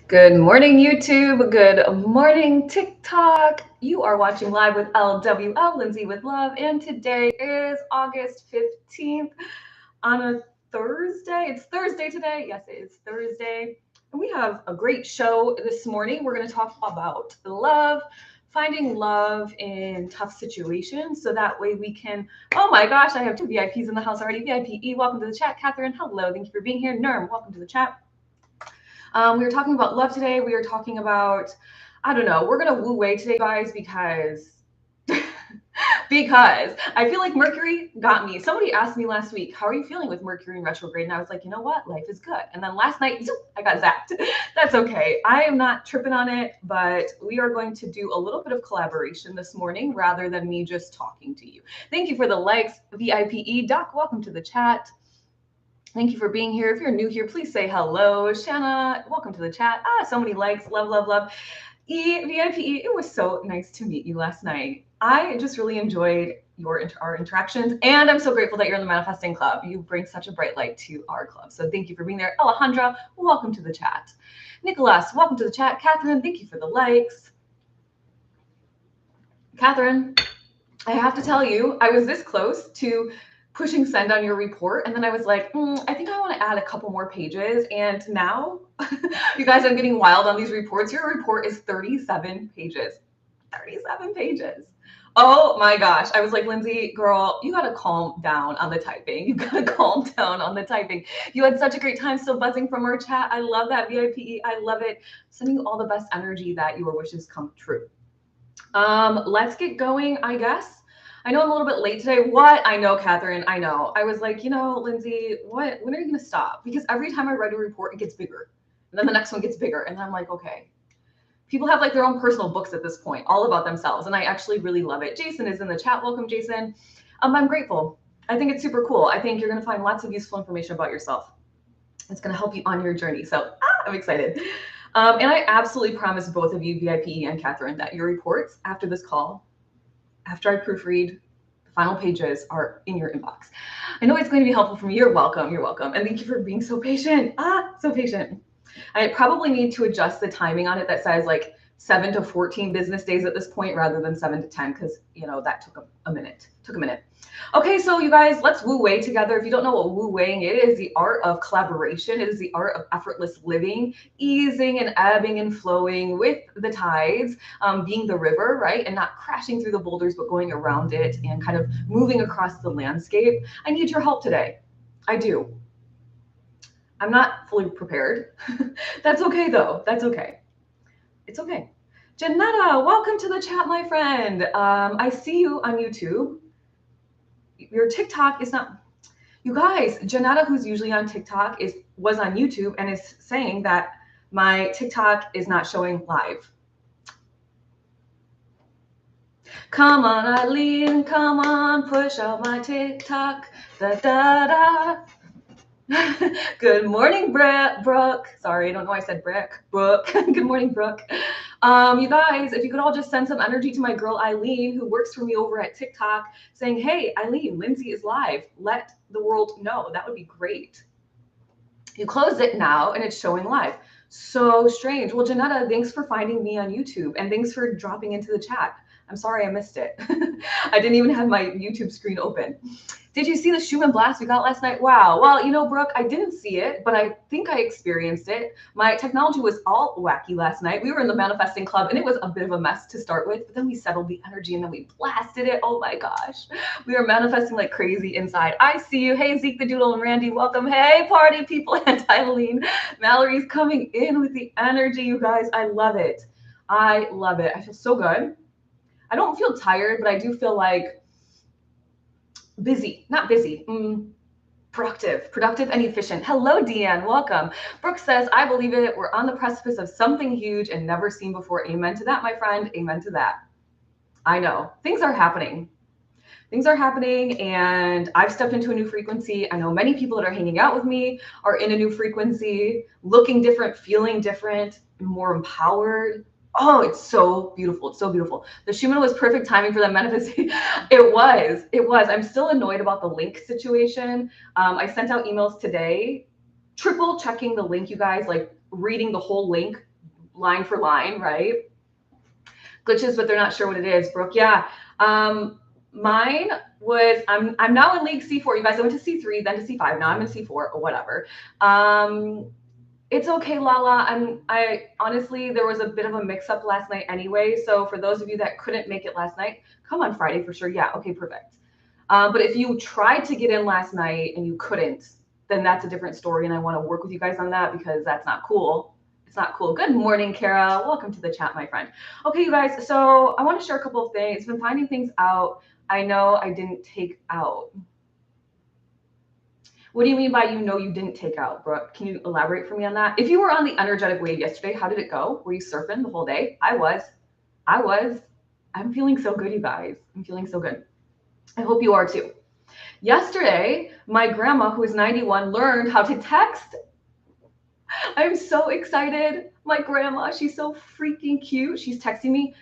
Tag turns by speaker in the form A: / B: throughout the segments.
A: Good morning, YouTube. Good morning, TikTok. You are watching Live with LWL, Lindsay with Love, and today is August 15th on a Thursday. It's Thursday today. Yes, it is Thursday. And we have a great show this morning. We're going to talk about love, finding love in tough situations. So that way we can, oh my gosh, I have two VIPs in the house already. VIPE, welcome to the chat. Catherine, hello. Thank you for being here. Nerm, welcome to the chat. We were talking about love today. We were talking about, I don't know, we're going to woo way today, guys, because I feel like Mercury got me. Somebody asked me last week, how are you feeling with Mercury in retrograde? And I was like, you know what? Life is good. And then last night, zoop, I got zapped. That's okay. I am not tripping on it, but we are going to do a little bit of collaboration this morning rather than me just talking to you. Thank you for the likes, VIPE. Doc, welcome to the chat. Thank you for being here. If you're new here, please say hello. Shanna, welcome to the chat. So many likes. Love, love, love. VIPE, it was so nice to meet you last night. I just really enjoyed our interactions, and I'm so grateful that you're in the Manifesting Club. You bring such a bright light to our club. So thank you for being there. Alejandra, welcome to the chat. Nicholas, welcome to the chat. Catherine, thank you for the likes. Catherine, I have to tell you, I was this close to pushing send on your report. And then I was like, I think I want to add a couple more pages. And now, you guys, I'm getting wild on these reports. Your report is 37 pages. 37 pages. Oh my gosh. I was like, Lindsay, girl, you got to calm down on the typing. You got to calm down on the typing. You had such a great time still buzzing from our chat. I love that, VIPE. I love it. Sending you all the best energy that your wishes come true. Let's get going, I guess. I know I'm a little bit late today. What? I know, Catherine. I know. I was like, Lindsay, when are you going to stop? Because every time I write a report, it gets bigger. And then the next one gets bigger. And then I'm like, okay. People have like their own personal books at this point, all about themselves. And I actually really love it. Jason is in the chat. Welcome, Jason. I'm grateful. I think it's super cool. I think you're going to find lots of useful information about yourself. It's going to help you on your journey. So I'm excited. And I absolutely promise both of you, VIPE and Catherine, that your reports after this call, after I proofread, the final pages are in your inbox. I know it's going to be helpful for me. You're welcome. You're welcome. And thank you for being so patient. So patient. I probably need to adjust the timing on it that says like 7 to 14 business days at this point rather than 7 to 10 because, that took a minute. Okay, so you guys, let's woo way together. If you don't know what woo weighing is, it is the art of collaboration. It is the art of effortless living, easing and ebbing and flowing with the tides, being the river, right? And not crashing through the boulders, but going around it and kind of moving across the landscape. I need your help today. I do. I'm not fully prepared. That's okay, though. That's okay. It's okay. Janetta, welcome to the chat, my friend. I see you on YouTube. Your TikTok is not, you guys, Janetta, who's usually on TikTok, was on YouTube and is saying that my TikTok is not showing live. Come on, Eileen, come on, push out my TikTok. Da da da. Good morning, Brooke. Sorry, I don't know why I said Brooke. Good morning, Brooke. You guys, if you could all just send some energy to my girl Eileen, who works for me over at TikTok, saying, hey, Eileen, Lindsay is live. Let the world know. That would be great. You close it now and it's showing live. So strange. Well, Janetta, thanks for finding me on YouTube and thanks for dropping into the chat. I'm sorry I missed it. I didn't even have my YouTube screen open. Did you see the Schumann blast we got last night? Wow. Well, Brooke, I didn't see it, but I think I experienced it. My technology was all wacky last night. We were in the Manifesting Club, and it was a bit of a mess to start with, but then we settled the energy, and then we blasted it. Oh, my gosh. We were manifesting like crazy inside. I see you. Hey, Zeke the Doodle and Randy, welcome. Hey, party people, and Eileen. Mallory's coming in with the energy, you guys. I love it. I love it. I feel so good. I don't feel tired, but I do feel like productive and efficient. Hello, Deanne, welcome. Brooke says, I believe it. We're on the precipice of something huge and never seen before. Amen to that, my friend. Amen to that. I know things are happening. And I've stepped into a new frequency. I know many people that are hanging out with me are in a new frequency, looking different, feeling different, more empowered. Oh, it's so beautiful. It's so beautiful. The Schumann was perfect timing for that manifestation. It was. I'm still annoyed about the link situation. I sent out emails today, triple checking the link, you guys, like reading the whole link line for line, right? Glitches, but they're not sure what it is. Brooke, yeah. Mine was, I'm now in League C4. You guys, I went to C3, then to C5. Now I'm in C4 or whatever. It's okay, Lala. I honestly, there was a bit of a mix-up last night anyway. So for those of you that couldn't make it last night, come on Friday for sure. Yeah, okay, perfect. But if you tried to get in last night and you couldn't, then that's a different story. And I want to work with you guys on that because that's not cool. It's not cool. Good morning, Kara. Welcome to the chat, my friend. Okay, you guys. So I want to share a couple of things. I've been finding things out I know I didn't take out. What do you mean by you didn't take out, Brooke? Can you elaborate for me on that? If you were on the energetic wave yesterday, how did it go? Were you surfing the whole day? I was. I'm feeling so good, you guys. I'm feeling so good. I hope you are too. Yesterday, my grandma, who is 91, learned how to text. I'm so excited. My grandma, she's so freaking cute. She's texting me,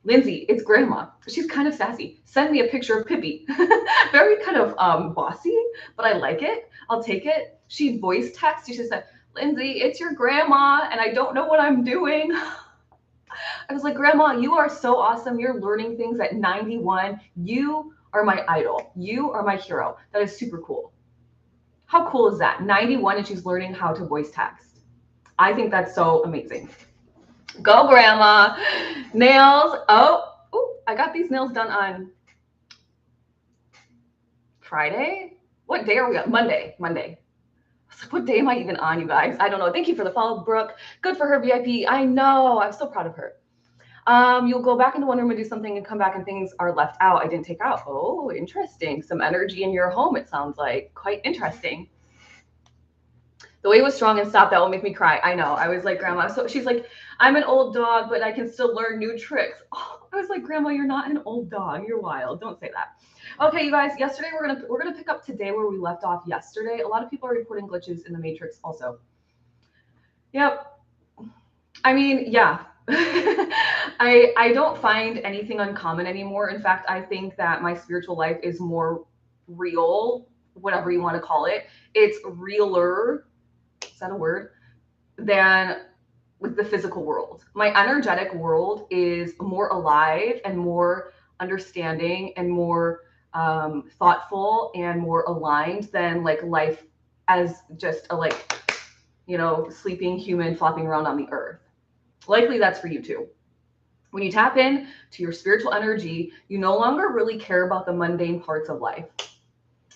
A: Lindsay, it's grandma. She's kind of sassy. Send me a picture of Pippi. Very kind of bossy, but I like it. I'll take it. She voice texts. She just said, Lindsay, it's your grandma, and I don't know what I'm doing. I was like, Grandma, you are so awesome. You're learning things at 91. You are my idol. You are my hero. That is super cool. How cool is that? 91 and she's learning how to voice text. I think that's so amazing. Go, Grandma. Nails. Oh, I got these nails done on Friday. What day are we on? Monday. What day am I even on, you guys? I don't know. Thank you for the follow, Brooke. Good for her, VIP. I know. I'm so proud of her. You'll go back into one room and do something and come back and things are left out. I didn't take out. Oh, interesting. Some energy in your home, it sounds like. Quite interesting. The way was strong and stopped. That will make me cry. I know. I was like, Grandma. So she's like, I'm an old dog, but I can still learn new tricks. Oh, I was like, Grandma, you're not an old dog. You're wild. Don't say that. Okay, you guys. Yesterday we're gonna pick up today where we left off yesterday. A lot of people are reporting glitches in the matrix also. Yep. I mean, yeah. I don't find anything uncommon anymore. In fact, I think that my spiritual life is more real, whatever you want to call it. It's realer, is that a word, than with the physical world. My energetic world is more alive and more understanding and more thoughtful and more aligned than like life as just a sleeping human flopping around on the earth. Likely that's for you too. When you tap in to your spiritual energy, you no longer really care about the mundane parts of life.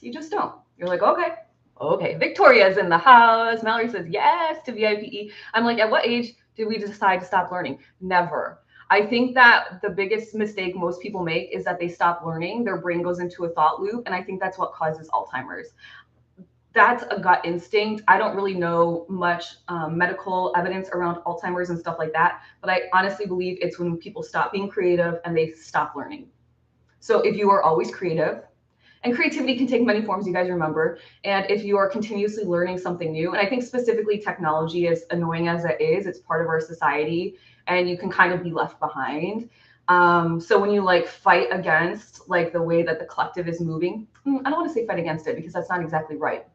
A: You just don't. You're like, okay. Victoria's in the house. Mallory says yes to VIPE. I'm like, at what age did we decide to stop learning? Never. I think that the biggest mistake most people make is that they stop learning. Their brain goes into a thought loop. And I think that's what causes Alzheimer's. That's a gut instinct. I don't really know much medical evidence around Alzheimer's and stuff like that, but I honestly believe it's when people stop being creative and they stop learning. So if you are always creative, and creativity can take many forms, you guys remember, and if you are continuously learning something new, and I think specifically technology, as annoying as it is, it's part of our society, and you can kind of be left behind. So when you like fight against like the way that the collective is moving, I don't want to say fight against it because that's not exactly right.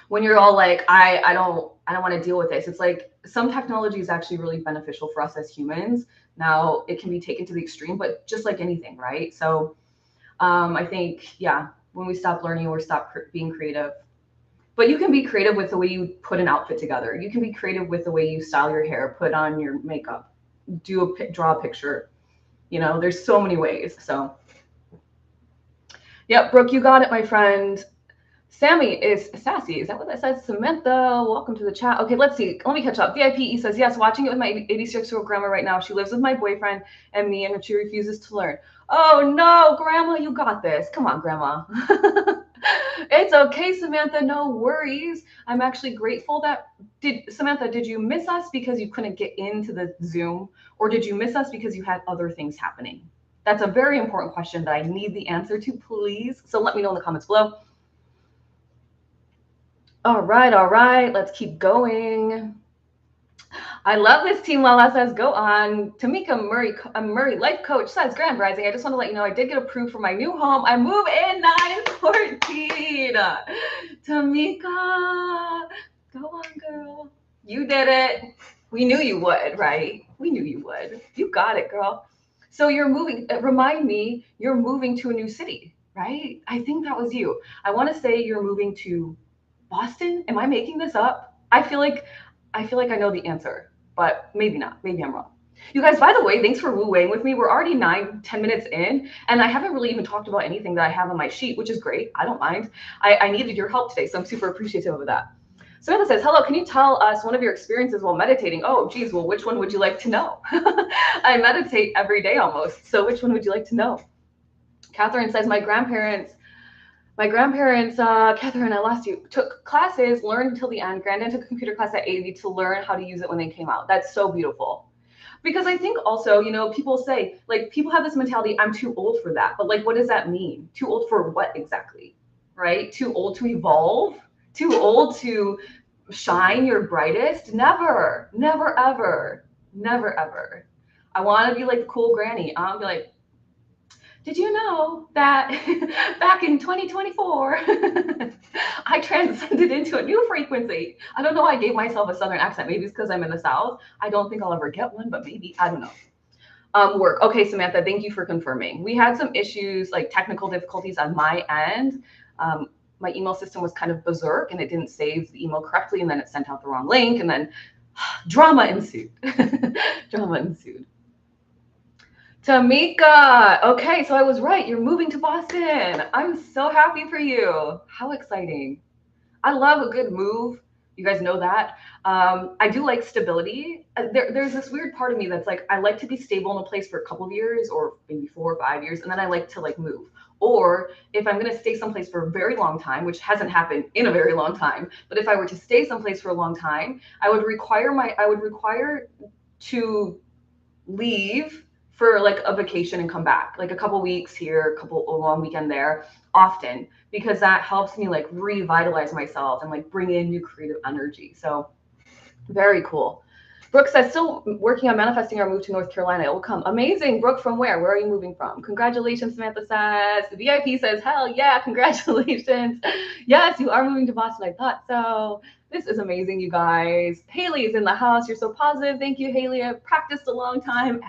A: When you're all like, I don't want to deal with this. It's like some technology is actually really beneficial for us as humans. Now it can be taken to the extreme, but just like anything, right? So I think, yeah, when we stop learning or stop being creative, but you can be creative with the way you put an outfit together. You can be creative with the way you style your hair, put on your makeup, draw a picture. There's so many ways. So, yep, Brooke, you got it, my friend. Sammy is sassy. Is that what that says? Samantha, welcome to the chat. Okay, let's see. Let me catch up. VIPE says, yes, watching it with my 86-year-old grandma right now. She lives with my boyfriend and me, and she refuses to learn. Oh, no, Grandma, you got this. Come on, Grandma. It's okay, Samantha. No worries. I'm actually grateful that Samantha, did you miss us because you couldn't get into the Zoom, or did you miss us because you had other things happening? That's a very important question that I need the answer to, please. So let me know in the comments below. All right. Let's keep going. I love this team. Lala says, go on. Tamika Murray, life coach, says, Grand Rising. I just want to let you know I did get approved for my new home. I move in 9/14. Tamika, go on, girl. You did it. We knew you would, right? We knew you would. You got it, girl. So you're moving, remind me, you're moving to a new city, right? I think that was you. I want to say you're moving to Boston. Am I making this up? I feel like I know the answer, but maybe not. Maybe I'm wrong. You guys, by the way, thanks for woo-weighing with me. We're already 9, 10 minutes in, and I haven't really even talked about anything that I have on my sheet, which is great. I don't mind. I needed your help today, so I'm super appreciative of that. Samantha says, hello, can you tell us one of your experiences while meditating? Oh, geez, well, which one would you like to know? I meditate every day almost, so which one would you like to know? Catherine says, my grandparents, Catherine, I lost you, took classes, learned until the end. Granddad took a computer class at 80 to learn how to use it when they came out. That's so beautiful. Because I think also, people say, like, people have this mentality, I'm too old for that. But, like, what does that mean? Too old for what exactly? Right? Too old to evolve? Too old to shine your brightest? Never, never, ever, never, ever. I want to be like the cool granny. I'll be like, did you know that back in 2024, I transcended into a new frequency? I don't know why I gave myself a Southern accent. Maybe it's because I'm in the South. I don't think I'll ever get one, but maybe. I don't know. Work. Okay, Samantha, thank you for confirming. We had some issues, like technical difficulties on my end. My email system was kind of berserk and it didn't save the email correctly, and then it sent out the wrong link, and then drama ensued. Drama ensued. Tamika. Okay, so I was right. You're moving to Boston. I'm so happy for you. How exciting. I love a good move. You guys know that. I do like stability. There's this weird part of me that's like, I like to be stable in a place for a couple of years or maybe 4 or 5 years, and then I like to like move. Or if I'm going to stay someplace for a very long time, which hasn't happened in a very long time, but if I were to stay someplace for a long time, I would require to leave for like a vacation and come back, like a couple weeks here, a long weekend there, often, because that helps me like revitalize myself and like bring in new creative energy. So very cool. Brooke says, still working on manifesting our move to North Carolina. It will come. Amazing. Brooke, from where? Where are you moving from? Congratulations, Samantha says. The VIP says, hell yeah, congratulations. Yes, you are moving to Boston. I thought so. This is amazing, you guys. Haley is in the house. You're so positive. Thank you, Haley. I've practiced a long time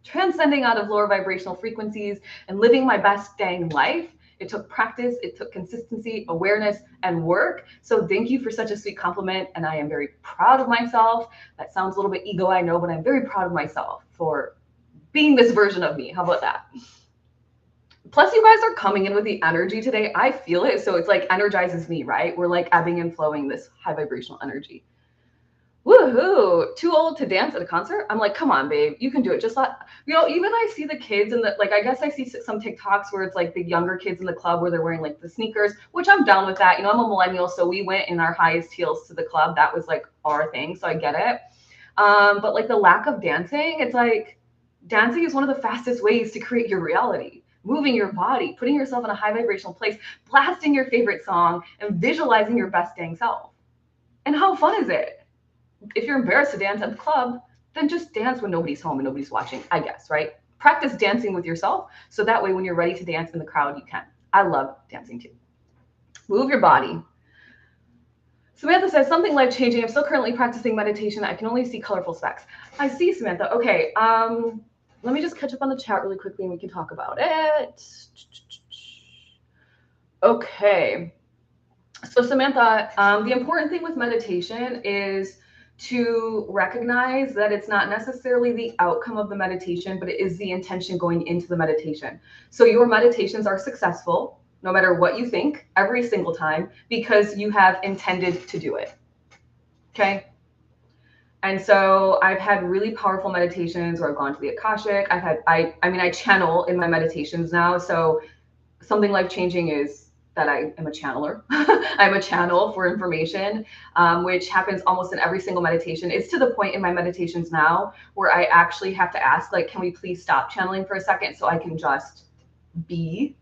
A: transcending out of lower vibrational frequencies and living my best dang life. It took practice, it took consistency, awareness, and work. So thank you for such a sweet compliment. And I am very proud of myself. That sounds a little bit ego, I know, but I'm very proud of myself for being this version of me. How about that? Plus, you guys are coming in with the energy today. I feel it. So it's like energizes me, right? We're like ebbing and flowing this high vibrational energy. Woohoo! Too old to dance at a concert? I'm like, come on, babe, you can do it. Just even I see the kids in the, like, I guess I see some TikToks where it's like the younger kids in the club where they're wearing like the sneakers, which I'm down with that. I'm a millennial, so we went in our highest heels to the club. That was like our thing, so I get it. But like the lack of dancing, it's like dancing is one of the fastest ways to create your reality. Moving your body, putting yourself in a high vibrational place, blasting your favorite song, and visualizing your best dang self. And how fun is it? If you're embarrassed to dance at the club, then just dance when nobody's home and nobody's watching, I guess, right? Practice dancing with yourself so that way when you're ready to dance in the crowd, you can. I love dancing too. Move your body. Samantha says, something life-changing. I'm still currently practicing meditation. I can only see colorful specks. I see, Samantha. Okay, let me just catch up on the chat really quickly and we can talk about it. Okay. So Samantha, the important thing with meditation is to recognize that it's not necessarily the outcome of the meditation, but it is the intention going into the meditation. So your meditations are successful, no matter what you think, every single time, because you have intended to do it. Okay. And so I've had really powerful meditations where I've gone to the Akashic. I channel in my meditations now. So something life-changing is that I am a channeler. I'm a channel for information, which happens almost in every single meditation. It's to the point in my meditations now where I actually have to ask, like, can we please stop channeling for a second so I can just be?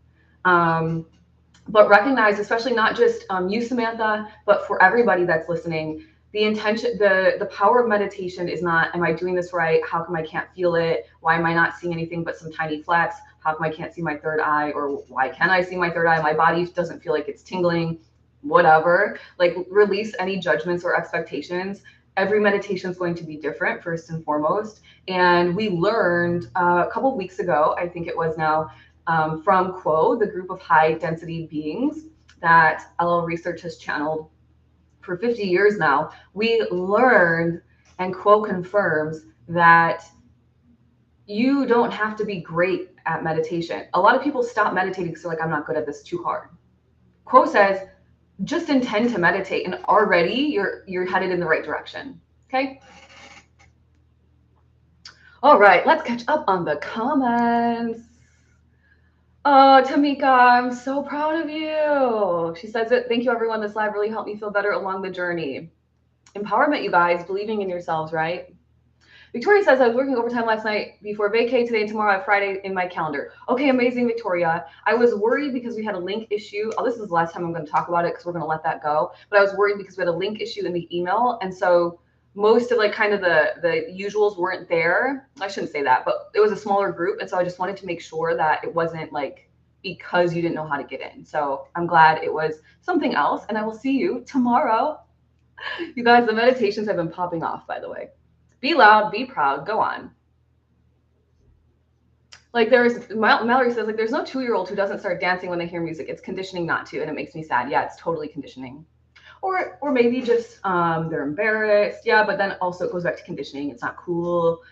A: But recognize, especially not just you, Samantha, but for everybody that's listening, the intention, the power of meditation is not, am I doing this right? How come I can't feel it? Why am I not seeing anything but some tiny flecks? How come I can't see my third eye? Or why can I see my third eye? My body doesn't feel like it's tingling, whatever. Like, release any judgments or expectations Every meditation is going to be different, first and foremost. And we learned a couple of weeks ago, I think it was now, from Quo, the group of high density beings that LL Research has channeled for 50 years now. We learned, and Quo confirms, that you don't have to be great at meditation. A lot of people stop meditating because they're like, I'm not good at this, too hard. Quo says, just intend to meditate and already you're headed in the right direction. Okay. All right, let's catch up on the comments. Oh, Tamika, I'm so proud of you. She says it. Thank you, everyone. This live really helped me feel better along the journey. Empowerment, you guys, believing in yourselves, right? Victoria says, I was working overtime last night before vacay. Today and tomorrow I have Friday in my calendar. Okay, amazing, Victoria. I was worried because we had a link issue. Oh, this is the last time I'm going to talk about it because we're going to let that go. But I was worried because we had a link issue in the email. And so most of like kind of the usuals weren't there. I shouldn't say that, but it was a smaller group. And so I just wanted to make sure that it wasn't like because you didn't know how to get in. So I'm glad it was something else. And I will see you tomorrow. You guys, the meditations have been popping off, by the way. Be loud, be proud, go on. Like Mallory says, like there's no 2-year-old who doesn't start dancing when they hear music. It's conditioning not to, and it makes me sad. Yeah, it's totally conditioning. Or maybe just they're embarrassed. Yeah, but then also it goes back to conditioning. It's not cool.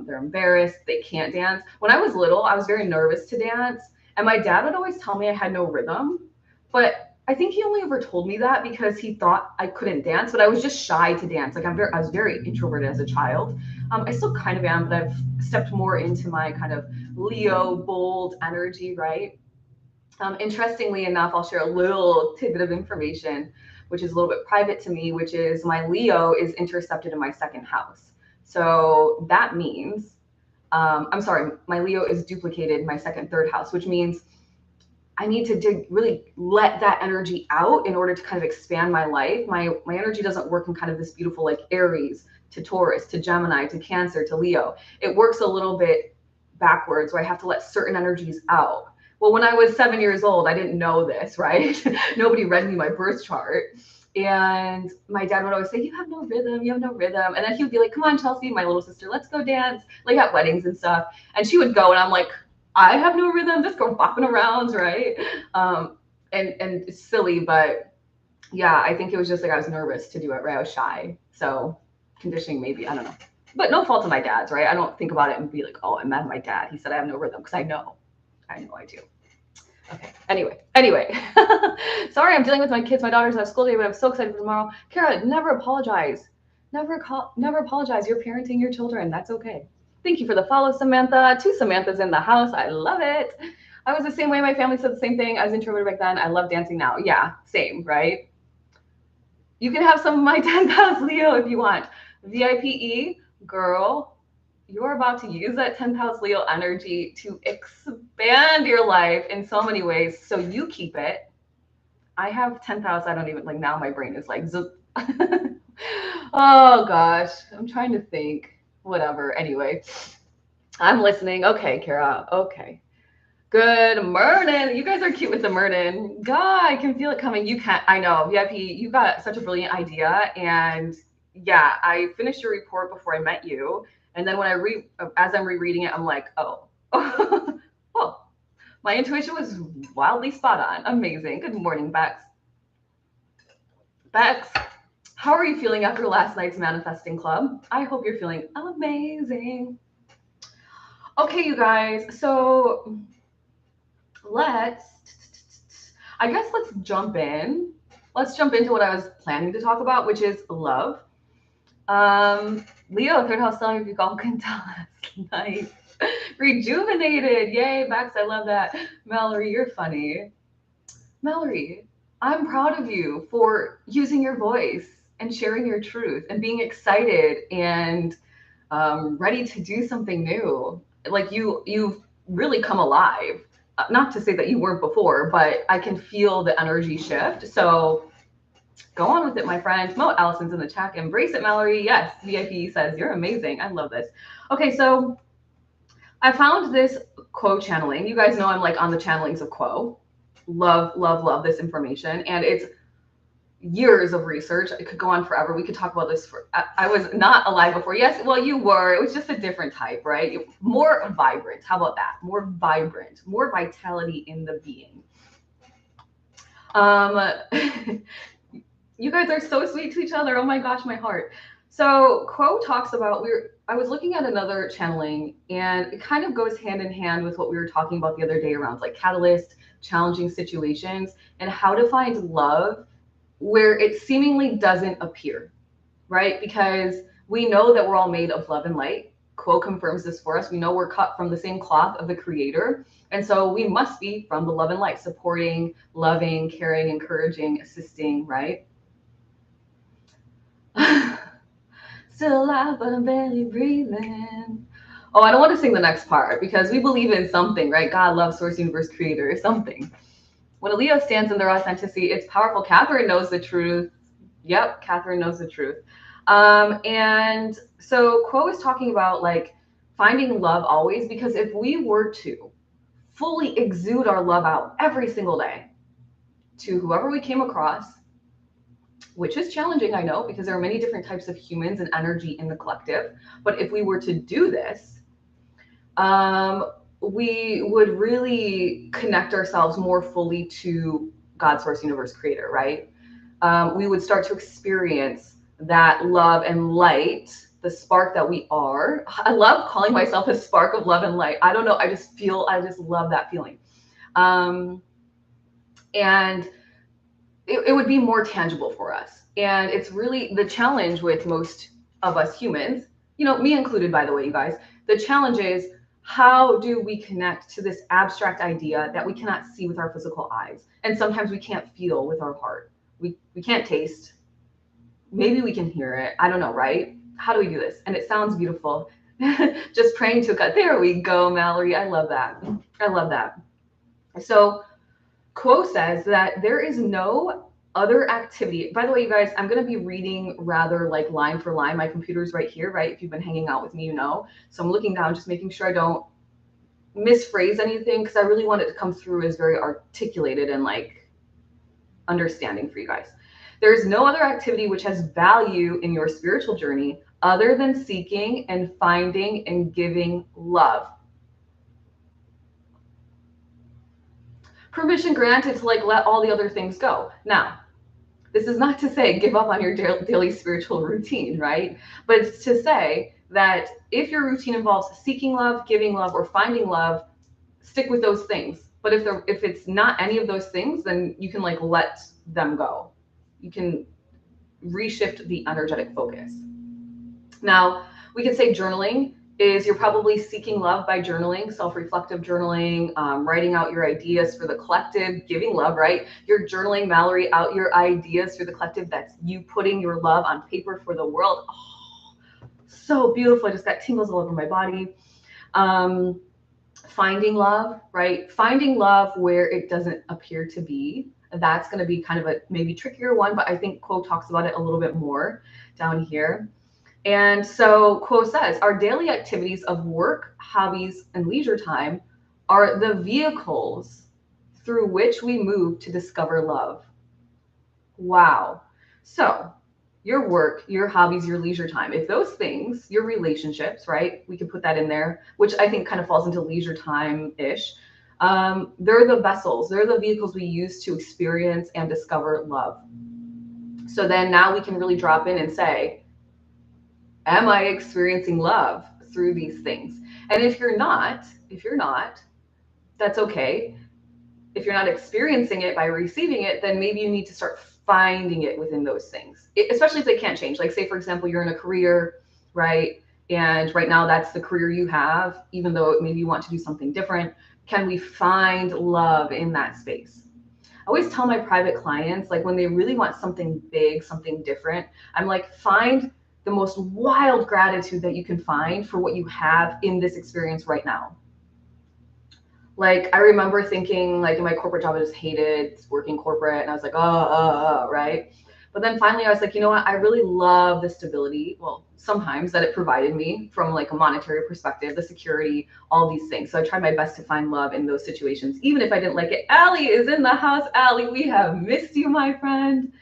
A: They're embarrassed. They can't dance. When I was little, I was very nervous to dance. And my dad would always tell me I had no rhythm. But I think he only ever told me that because he thought I couldn't dance, but I was just shy to dance. Like I was very introverted as a child. I still kind of am, but I've stepped more into my kind of Leo, bold energy, right? Interestingly enough, I'll share a little tidbit of information, which is a little bit private to me, which is my Leo is intercepted in my second house. So that means, I'm sorry, my Leo is duplicated in my second, third house, which means I need to really let that energy out in order to kind of expand my life. My energy doesn't work in kind of this beautiful like Aries to Taurus to Gemini to Cancer to Leo. It works a little bit backwards where I have to let certain energies out. Well, when I was 7 years old, I didn't know this, right? Nobody read me my birth chart. And my dad would always say, you have no rhythm, you have no rhythm. And then he would be like, come on, Chelsea, my little sister, let's go dance, like at weddings and stuff. And she would go and I'm like, I have no rhythm, just go bopping around, right? And it's silly, but yeah, I think it was just like I was nervous to do it, right? I was shy. So conditioning maybe, I don't know. But no fault of my dad's, right? I don't think about it and be like, oh, I'm mad at my dad. He said I have no rhythm because I know I do. Okay. Anyway. Sorry, I'm dealing with my kids. My daughters have school day, but I'm so excited for tomorrow. Kara, never apologize. Never apologize. You're parenting your children. That's okay. Thank you for the follow, Samantha. 2 Samanthas in the house. I love it. I was the same way. My family said the same thing. I was introverted back then. I love dancing now. Yeah, same, right? You can have some of my 10th house Leo if you want. VIPE, girl, you're about to use that 10th house Leo energy to expand your life in so many ways. So you keep it. I have 10th house. I don't even like now my brain is like, oh gosh, I'm trying to think. Whatever. Anyway, I'm listening. Okay, Kara. Okay. Good morning. You guys are cute with the morning. God, I can feel it coming. You can't. I know. VIP, you got such a brilliant idea. And yeah, I finished your report before I met you. And then when as I'm rereading it, I'm like, oh, oh, my intuition was wildly spot on. Amazing. Good morning, Bex. Bex, how are you feeling after last night's manifesting club? I hope you're feeling amazing. Okay, you guys. So let's jump in. Let's jump into what I was planning to talk about, which is love. Leo, 3rd house stellar, if you all can tell us. Nice. Rejuvenated. Yay, Max, I love that. Mallory, you're funny. Mallory, I'm proud of you for using your voice and sharing your truth and being excited and ready to do something new. Like you've really come alive. Not to say that you weren't before, but I can feel the energy shift. So go on with it, my friend. Mo Allison's in the chat. Embrace it, Mallory. Yes, VIP says, you're amazing. I love this. Okay, so I found this Quo channeling. You guys know I'm like on the channelings of Quo. Love this information. And it's years of research. It could go on forever. We could talk about this for, I was not alive before. Yes, well, you were. It was just a different type, right? More vibrant. How about that? More vibrant, more vitality in the being. You guys are so sweet to each other. Oh my gosh, my heart. So Quo talks about, I was looking at another channeling, and it kind of goes hand in hand with what we were talking about the other day around like catalyst, challenging situations, and how to find love where it seemingly doesn't appear, right? Because we know that we're all made of love and light. Quo confirms this for us. We know we're cut from the same cloth of the creator. And so we must be from the love and light, supporting, loving, caring, encouraging, assisting, right? Still alive, but I'm barely breathing. Oh, I don't want to sing the next part because we believe in something, right? God, love, source, universe, creator, something. When a Leo stands in their authenticity, it's powerful. Catherine knows the truth. Yep, Catherine knows the truth. And so Quo is talking about like finding love always, because if we were to fully exude our love out every single day to whoever we came across, which is challenging, I know, because there are many different types of humans and energy in the collective. But if we were to do this, we would really connect ourselves more fully to God, source, universe, creator, right? We would start to experience that love and light, the spark that we are. I love calling myself a spark of love and light. I don't know. I just love that feeling. And it would be more tangible for us. And it's really the challenge with most of us humans, you know, me included, by the way, you guys, the challenge is, how do we connect to this abstract idea that we cannot see with our physical eyes? And sometimes we can't feel with our heart. We can't taste. Maybe we can hear it. I don't know, right? How do we do this? And it sounds beautiful. Just praying to God. There we go, Mallory. I love that. I love that. So Quo says that there is no other activity. By the way, you guys, I'm going to be reading rather like line for line. My computer's right here, right? If you've been hanging out with me, you know. So I'm looking down, just making sure I don't misphrase anything, because I really want it to come through as very articulated and like understanding for you guys. There's no other activity which has value in your spiritual journey other than seeking and finding and giving love. Permission granted to like let all the other things go. Now, this is not to say give up on your daily spiritual routine, right? But it's to say that if your routine involves seeking love, giving love, or finding love, stick with those things. But if it's not any of those things, then you can like let them go. You can reshift the energetic focus. Now, we could say journaling is, you're probably seeking love by journaling, self-reflective journaling, writing out your ideas for the collective, giving love, right? You're journaling, Mallory, out your ideas for the collective. That's you putting your love on paper for the world. Oh, so beautiful. I just got tingles all over my body. Finding love, right? Finding love where it doesn't appear to be. That's going to be kind of a maybe trickier one, but I think Quo talks about it a little bit more down here. And so Quo says, our daily activities of work, hobbies, and leisure time are the vehicles through which we move to discover love. Wow. So your work, your hobbies, your leisure time, if those things, your relationships, right? We could put that in there, which I think kind of falls into leisure time-ish. They're the vessels, they're the vehicles we use to experience and discover love. So then now we can really drop in and say, am I experiencing love through these things? And if you're not, that's okay. If you're not experiencing it by receiving it, then maybe you need to start finding it within those things, especially if they can't change. Like say, for example, you're in a career, right? And right now that's the career you have, even though maybe you want to do something different. Can we find love in that space? I always tell my private clients, like when they really want something big, something different, I'm like, find the most wild gratitude that you can find for what you have in this experience right now. Like, I remember thinking, like, in my corporate job, I just hated working corporate. And I was like, right? But then finally, I was like, you know what? I really love the stability. Well, sometimes that it provided me from like a monetary perspective, the security, all these things. So I tried my best to find love in those situations, even if I didn't like it. Allie is in the house. Allie, we have missed you, my friend.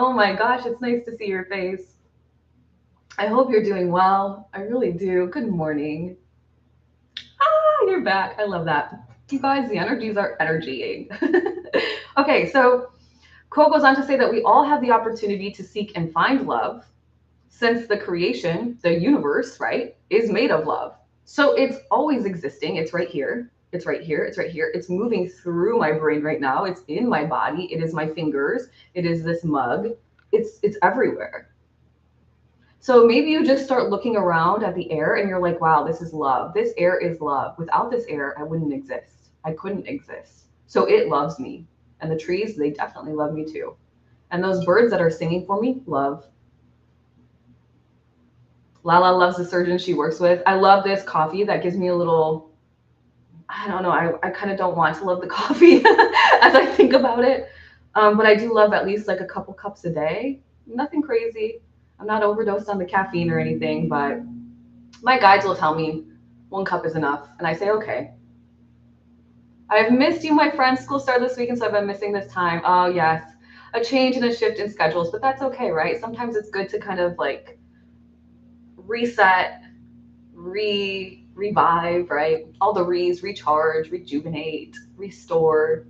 A: Oh my gosh, it's nice to see your face. I hope you're doing well. I really do. Good morning. Ah, you're back. I love that. You guys, the energies are energying. Okay, so Cole goes on to say that we all have the opportunity to seek and find love since the creation, the universe, right, is made of love. So it's always existing. It's right here. It's right here. It's right here. It's moving through my brain right now. It's in my body. It is my fingers. It is this mug. It's everywhere. So maybe you just start looking around at the air and you're like, wow, this is love. This air is love. Without this air, I wouldn't exist. I couldn't exist. So it loves me. And the trees, they definitely love me too. And those birds that are singing for me, love. Lala loves the surgeon she works with. I love this coffee that gives me a little, I don't know, I kind of don't want to love the coffee as I think about it. But I do love at least like a couple cups a day. Nothing crazy. I'm not overdosed on the caffeine or anything, but my guides will tell me 1 cup is enough. And I say, okay. I've missed you, my friend. School started this week, and so I've been missing this time. Oh, yes. A change and a shift in schedules, but that's okay, right? Sometimes it's good to kind of like reset, revive, right? All the re's, recharge, rejuvenate, restore.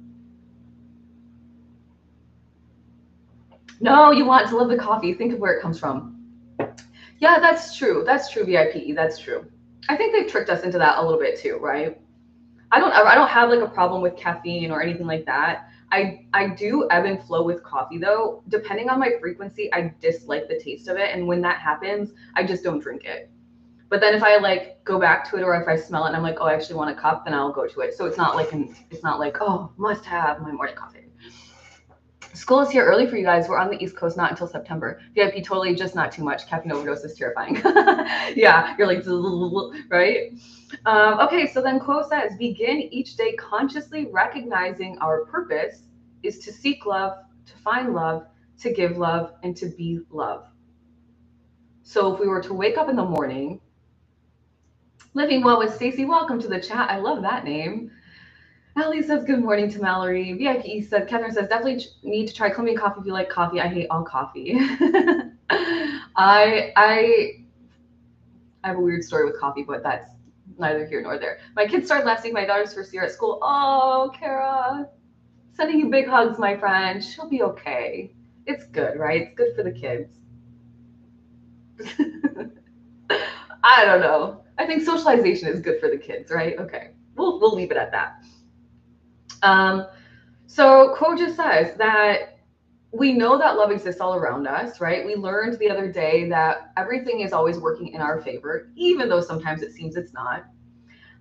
A: No, you want to love the coffee. Think of where it comes from. Yeah, that's true. That's true, VIP. That's true. I think they've tricked us into that a little bit too, right? I don't have like a problem with caffeine or anything like that. I do ebb and flow with coffee though. Depending on my frequency, I dislike the taste of it. And when that happens, I just don't drink it. But then if I like go back to it or if I smell it and I'm like, oh, I actually want a cup, then I'll go to it. So it's not like, oh, must have my morning coffee. School is here early for you guys. We're on the East Coast, not until September. VIP totally just not too much. Caffeine overdose is terrifying. Yeah, you're like, right? Okay, so then Quo says, begin each day consciously recognizing our purpose is to seek love, to find love, to give love, and to be love. So if we were to wake up in the morning, living well with Stacy, welcome to the chat. I love that name. Allie says good morning to Mallory. VIP said, Catherine says, definitely need to try Colombian coffee if you like coffee. I hate all coffee. I have a weird story with coffee, but that's neither here nor there. My kids started last week. My daughter's first year at school. Oh, Kara, sending you big hugs, my friend. She'll be okay. It's good, right? It's good for the kids. I don't know. I think socialization is good for the kids, right? Okay, we'll leave it at that. So Ko just says that we know that love exists all around us, right? We learned the other day that everything is always working in our favor, even though sometimes it seems it's not.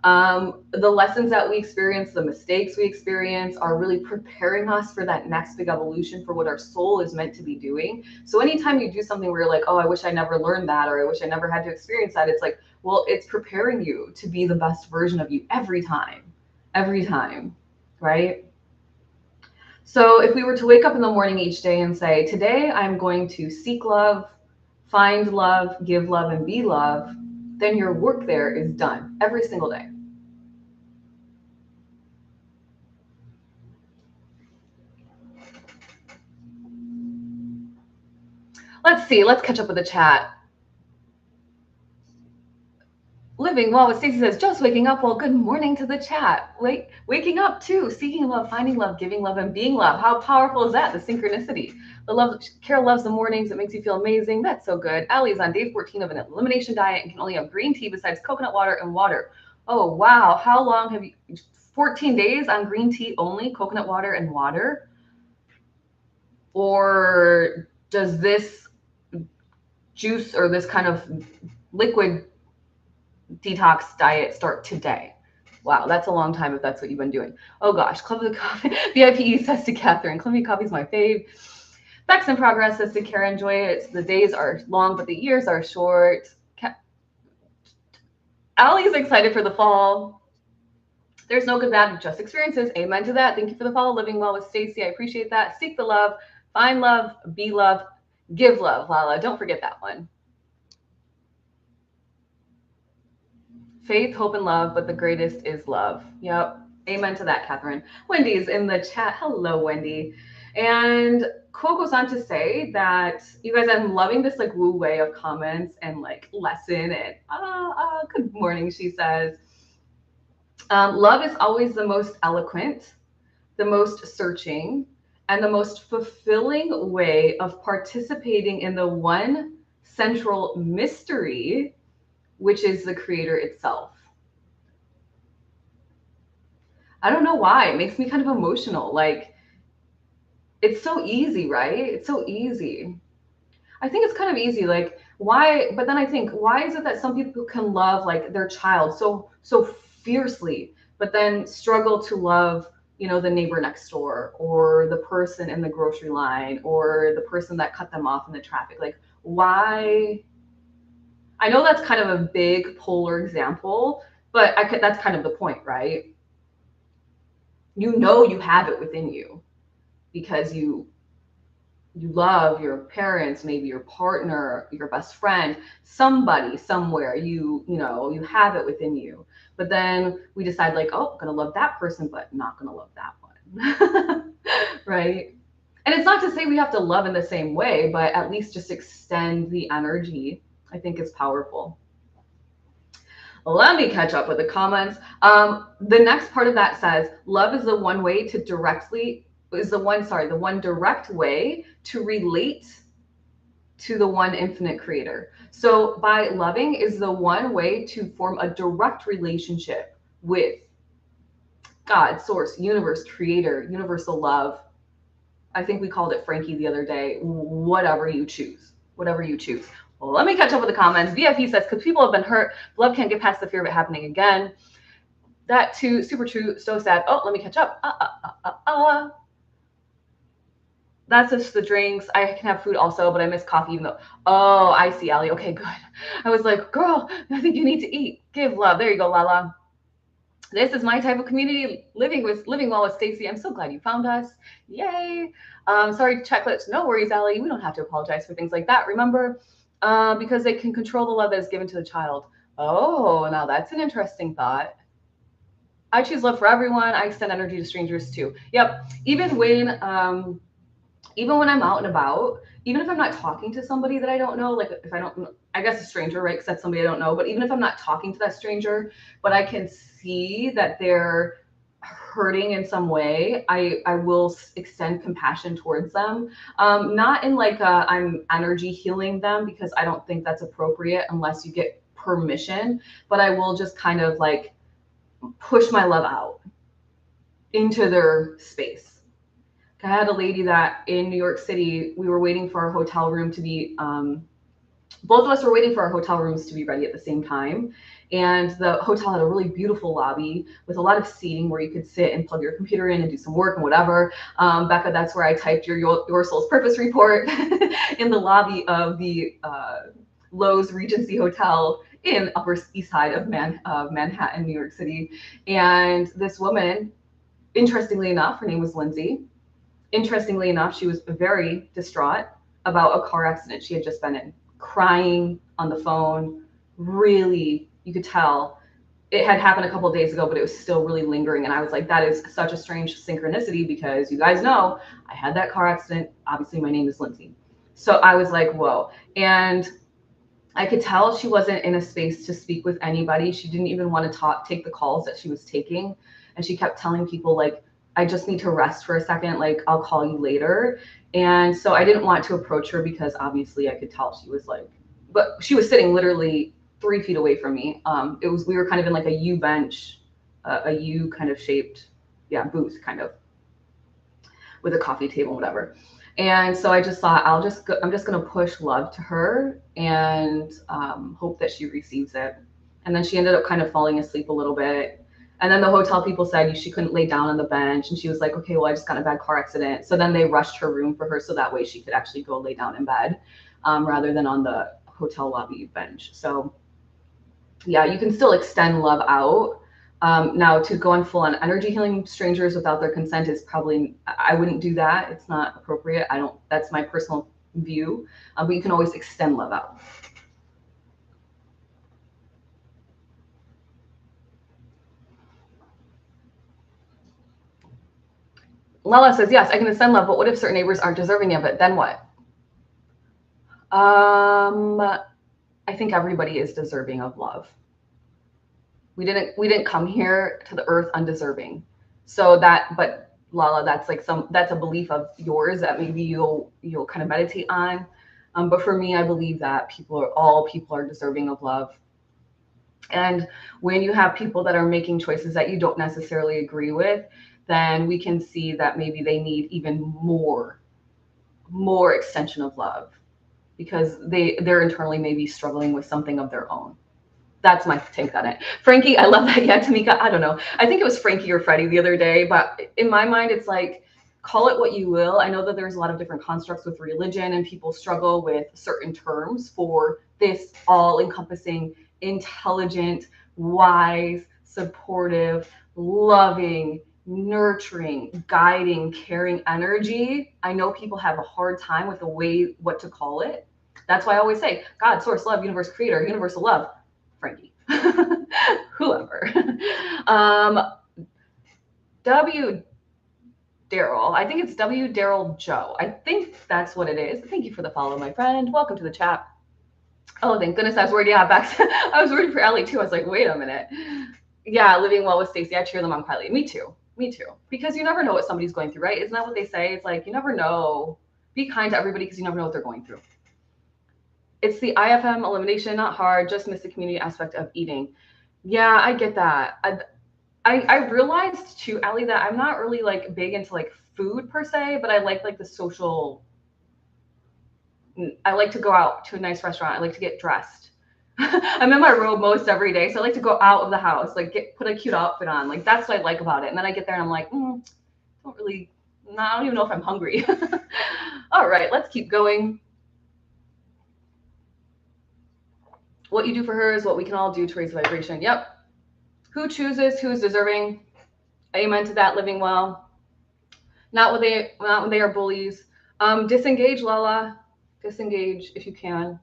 A: The lessons that we experience, the mistakes we experience are really preparing us for that next big evolution for what our soul is meant to be doing. So anytime you do something where you're like, oh, I wish I never learned that, or I wish I never had to experience that, it's like, well, it's preparing you to be the best version of you every time, right? So if we were to wake up in the morning each day and say, today I'm going to seek love, find love, give love, and be love, then your work there is done every single day. Let's see. Let's catch up with the chat. Living well with Stacey says, just waking up. Well, good morning to the chat. Waking up too, seeking love, finding love, giving love, and being love. How powerful is that? The synchronicity. The love. Carol loves the mornings. It makes you feel amazing. That's so good. Allie's on day 14 of an elimination diet and can only have green tea besides coconut water and water. Oh, wow. How long have you? 14 days on green tea only, coconut water and water? Or does this juice or this kind of liquid detox diet start today? Wow, that's a long time if that's what you've been doing. Oh gosh, Columbia Coffee. VIP says to Catherine, Columbia Coffee's my fave. Facts in Progress says to Kara, enjoy it. The days are long, but the years are short. Allie's excited for the fall. There's no good bad, just experiences. Amen to that. Thank you for the follow. Living well with Stacy. I appreciate that. Seek the love, find love, be love, give love. Lala, don't forget that one. Faith, hope, and love, but the greatest is love. Yep. Amen to that, Catherine. Wendy's in the chat. Hello, Wendy. And quote goes on to say that, you guys, I'm loving this like woo way of comments and like lesson and good morning, she says. Love is always the most eloquent, the most searching, and the most fulfilling way of participating in the one central mystery, which is the creator itself. I don't know why. It makes me kind of emotional. Like, it's so easy, right? It's so easy. I think it's kind of easy. Like, why? But then I think, why is it that some people can love like their child so fiercely, but then struggle to love, the neighbor next door, or the person in the grocery line, or the person that cut them off in the traffic? Like, why? I know that's kind of a big polar example, but that's kind of the point, right? You have it within you because you love your parents, maybe your partner, your best friend, somebody somewhere. You have it within you. But then we decide like, oh, I'm gonna love that person, but not gonna love that one. Right? And it's not to say we have to love in the same way, but at least just extend the energy. I think is powerful. Let me catch up with the comments. The next part of that says, love is the one way to the one direct way to relate to the one infinite creator. So by loving is the one way to form a direct relationship with God, source, universe, creator, universal love. I think we called it Frankie the other day. Whatever you choose. Whatever you choose. Well, let me catch up with the comments. VFP says, because people have been hurt, love can't get past the fear of it happening again. That too, super true, so sad. Oh, let me catch up. That's just the drinks. I can have food also, but I miss coffee even though. Oh, I see, Allie. Okay, good. I was like, girl, I think you need to eat. Give love. There you go, Lala. This is my type of community, living well with Stacy. I'm so glad you found us. Yay. Sorry, checklist. No worries, Allie. We don't have to apologize for things like that. Remember, because they can control the love that is given to the child. Oh, now that's an interesting thought. I choose love for everyone. I extend energy to strangers too. Yep. Even when I'm out and about, even if I'm not talking to somebody that I don't know, like if I don't, I guess a stranger, right? Because that's somebody I don't know. But even if I'm not talking to that stranger, but I can see that they're hurting in some way, I will extend compassion towards them. Not in like I'm energy healing them, because I don't think that's appropriate unless you get permission. But I will just kind of like push my love out into their space. I had a lady that in New York City, we were waiting for our hotel room to be, both of us were waiting for our hotel rooms to be ready at the same time. And the hotel had a really beautiful lobby with a lot of seating where you could sit and plug your computer in and do some work and whatever. Becca, that's where I typed your soul's purpose report in the lobby of the Lowe's Regency Hotel in Upper East Side of Manhattan, New York City. And this woman, interestingly enough, her name was Lindsay. Interestingly enough, she was very distraught about a car accident she had just been in, crying on the phone. Really, you could tell it had happened a couple of days ago, but it was still really lingering. And I was like, that is such a strange synchronicity, because you guys know I had that car accident. Obviously, my name is Lindsay. So I was like, whoa. And I could tell she wasn't in a space to speak with anybody. She didn't even want to take the calls that she was taking. And she kept telling people like, I just need to rest for a second. Like, I'll call you later. And so I didn't want to approach her because obviously I could tell she was like, but she was sitting literally 3 feet away from me. We were kind of in like a U bench, a U kind of shaped, booth kind of, with a coffee table, whatever. And so I just thought, I'm just going to push love to her and hope that she receives it. And then she ended up kind of falling asleep a little bit. And then the hotel people said she couldn't lay down on the bench. And she was like, okay, well, I just got in a bad car accident. So then they rushed her room for her so that way she could actually go lay down in bed rather than on the hotel lobby bench. So yeah, you can still extend love out. Now, to go on full on energy healing strangers without their consent is probably, I wouldn't do that. It's not appropriate. That's my personal view. But you can always extend love out. Lala says, yes, I can send love, but what if certain neighbors aren't deserving of it? Then what? I think everybody is deserving of love. We didn't come here to the earth undeserving. So but Lala, that's a belief of yours that maybe you'll kind of meditate on. But for me, I believe that all people are deserving of love. And when you have people that are making choices that you don't necessarily agree with, then we can see that maybe they need even more extension of love because they're internally maybe struggling with something of their own. That's my take on it. Frankie, I love that. Yeah, Tamika, I don't know. I think it was Frankie or Freddie the other day, but in my mind, it's like, call it what you will. I know that there's a lot of different constructs with religion and people struggle with certain terms for this all-encompassing, intelligent, wise, supportive, loving, nurturing, guiding, caring energy. I know people have a hard time with the way what to call it. That's why I always say God, source, love, universe, creator, universal love. Frankie, whoever. W. Daryl. I think it's W. Daryl Joe. I think that's what it is. Thank you for the follow, my friend. Welcome to the chat. Oh, thank goodness I was worried. Yeah, back. I was worried for Ellie too. I was like, wait a minute. Yeah, living well with Stacy. I cheer them on quietly. Me too. Me too. Because you never know what somebody's going through, right? Isn't that what they say? It's like you never know. Be kind to everybody because you never know what they're going through. It's the IFM elimination, not hard. Just miss the community aspect of eating. Yeah, I get that. I realized too, Allie, that I'm not really like big into like food per se, but I like the social. I like to go out to a nice restaurant. I like to get dressed. I'm in my robe most every day, so I like to go out of the house, like put a cute outfit on. Like that's what I like about it. And then I get there and I'm like, I don't even know if I'm hungry. All right, let's keep going. What you do for her is what we can all do to raise the vibration. Yep. Who chooses? Who is deserving? Amen to that. Living well. Not when they are bullies. Disengage, Lala. Disengage if you can.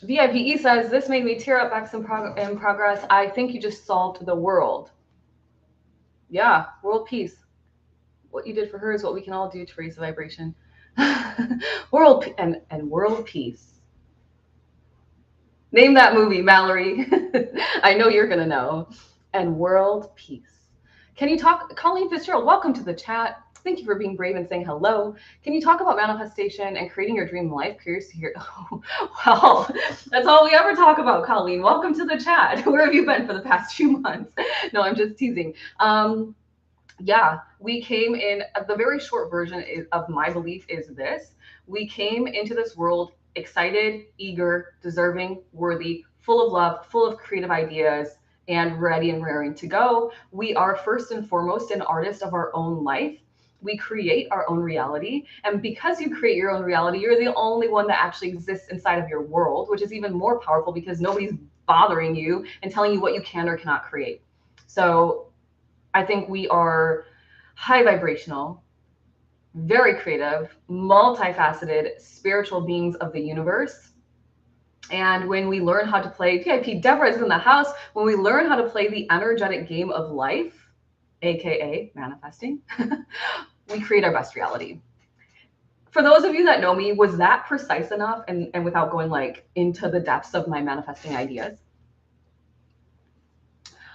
A: VIPE says, this made me tear up back in progress. I think you just solved the world. Yeah, world peace. What you did for her is what we can all do to raise the vibration. World and world peace. Name that movie, Mallory. I know you're going to know. And world peace. Can you talk, Colleen Fitzgerald, welcome to the chat. Thank you for being brave and saying hello. Can you talk about manifestation and creating your dream life? Curious to hear. Oh, well, that's all we ever talk about, Colleen. Welcome to the chat. Where have you been for the past few months? No, I'm just teasing. Yeah, we came in, the very short version of my belief is this. We came into this world excited, eager, deserving, worthy, full of love, full of creative ideas, and ready and raring to go. We are first and foremost an artist of our own life. We create our own reality. And because you create your own reality, you're the only one that actually exists inside of your world, which is even more powerful because nobody's bothering you and telling you what you can or cannot create. So I think we are high vibrational, very creative, multifaceted, spiritual beings of the universe. And when we learn how to play, VIP Deborah is in the house, when we learn how to play the energetic game of life, AKA manifesting, we create our best reality. For those of you that know me, was that precise enough and without going like into the depths of my manifesting ideas?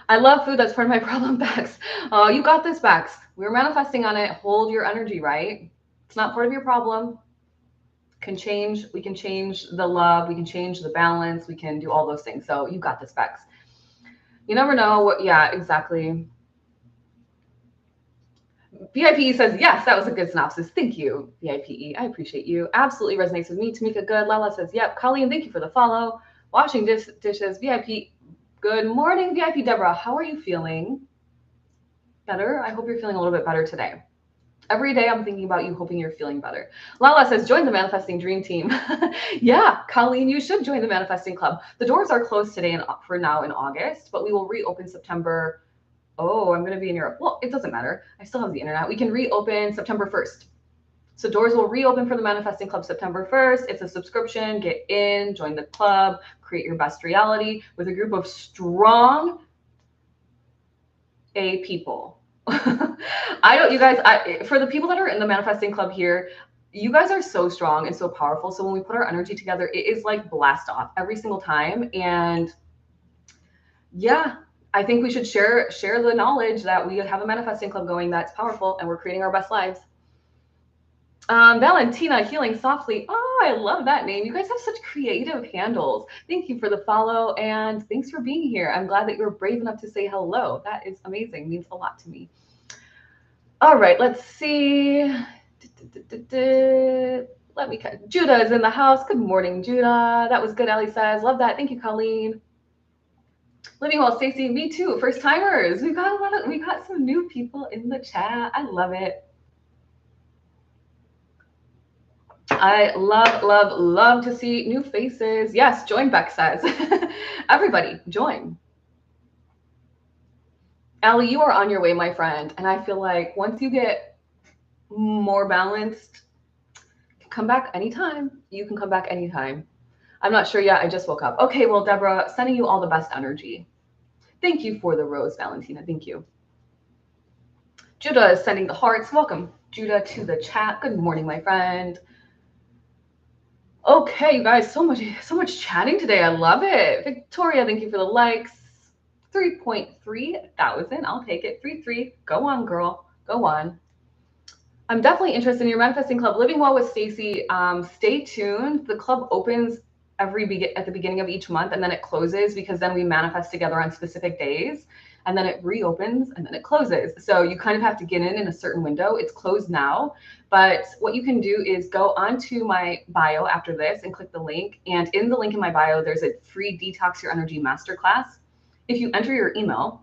A: I love food. That's part of my problem, Bex. You got this, Bex. We're manifesting on it. Hold your energy, right? It's not part of your problem. We can change the love. We can change the balance. We can do all those things. So you got this, Bex. You never know what, yeah, exactly. VIPE says, yes, that was a good synopsis. Thank you, VIPE. I appreciate you. Absolutely resonates with me. Tamika, good. Lala says, yep. Colleen, thank you for the follow. Washing dishes, VIP. Good morning, VIP Deborah. How are you feeling? Better? I hope you're feeling a little bit better today. Every day I'm thinking about you, hoping you're feeling better. Lala says, join the Manifesting Dream Team. Yeah, Colleen, you should join the Manifesting Club. The doors are closed today and for now in August, but we will reopen September. Oh, I'm going to be in Europe. Well, it doesn't matter. I still have the internet. We can reopen September 1st. So doors will reopen for the Manifesting Club September 1st. It's a subscription. Get in, join the club, create your best reality with a group of strong, A people. I don't, you guys, for the people that are in the manifesting club here, you guys are so strong and so powerful. So when we put our energy together, it is like blast off every single time. And yeah, I think we should share the knowledge that we have a manifesting club going that's powerful and we're creating our best lives. Valentina Healing Softly. Oh, I love that name. You guys have such creative handles. Thank you for the follow and thanks for being here. I'm glad that you're brave enough to say hello. That is amazing. Means a lot to me. All right, let's see. Let me cut. Judah is in the house. Good morning, Judah. That was good, Ellie says. Love that. Thank you, Colleen. Living well, Stacy. Me too. First timers. We got some new people in the chat. I love it. I love to see new faces. Yes, join, Beck says. Everybody, join. Allie, you are on your way, my friend. And I feel like once you get more balanced, come back anytime. You can come back anytime. I'm not sure yet. I just woke up. Okay, well, Deborah, sending you all the best energy. Thank you for the rose, Valentina. Thank you. Judah is sending the hearts. Welcome, Judah, to the chat. Good morning, my friend. Okay, you guys, so much chatting today. I love it. Victoria, thank you for the likes. 3.3 thousand. I'll take it. 3.3. Go on, girl. Go on. I'm definitely interested in your manifesting club. Living Well with Stacy. Stay tuned. The club opens at the beginning of each month, and then it closes because then we manifest together on specific days, and then it reopens and then it closes. So you kind of have to get in a certain window. It's closed now, but what you can do is go onto my bio after this and click the link. And in the link in my bio, there's a free Detox Your Energy Masterclass. If you enter your email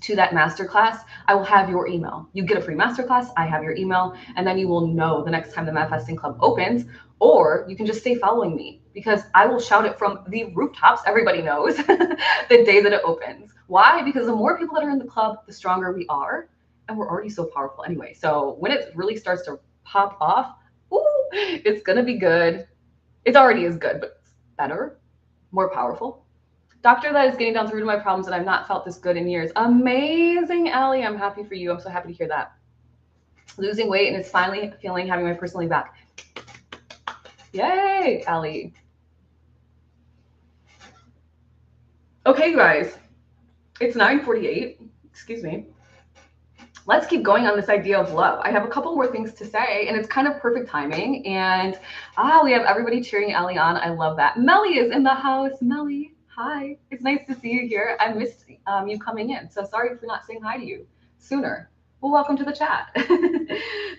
A: to that masterclass, I will have your email. You get a free masterclass, I have your email, and then you will know the next time the Manifesting Club opens, or you can just stay following me because I will shout it from the rooftops. Everybody knows the day that it opens. Why? Because the more people that are in the club, the stronger we are, and we're already so powerful anyway. So when it really starts to pop off, ooh, it's gonna be good. It already is good, but it's better, more powerful. Doctor that is getting down to the root of my problems, and I've not felt this good in years. Amazing, Allie. I'm happy for you. I'm so happy to hear that. Losing weight, and it's finally feeling having my personality back. Yay, Allie. Okay, you guys. It's 9:48. Excuse me. Let's keep going on this idea of love. I have a couple more things to say, and it's kind of perfect timing. And we have everybody cheering Allie on. I love that. Melly is in the house. Melly. Hi, it's nice to see you here. I missed you coming in, so sorry for not saying hi to you sooner. Well, welcome to the chat.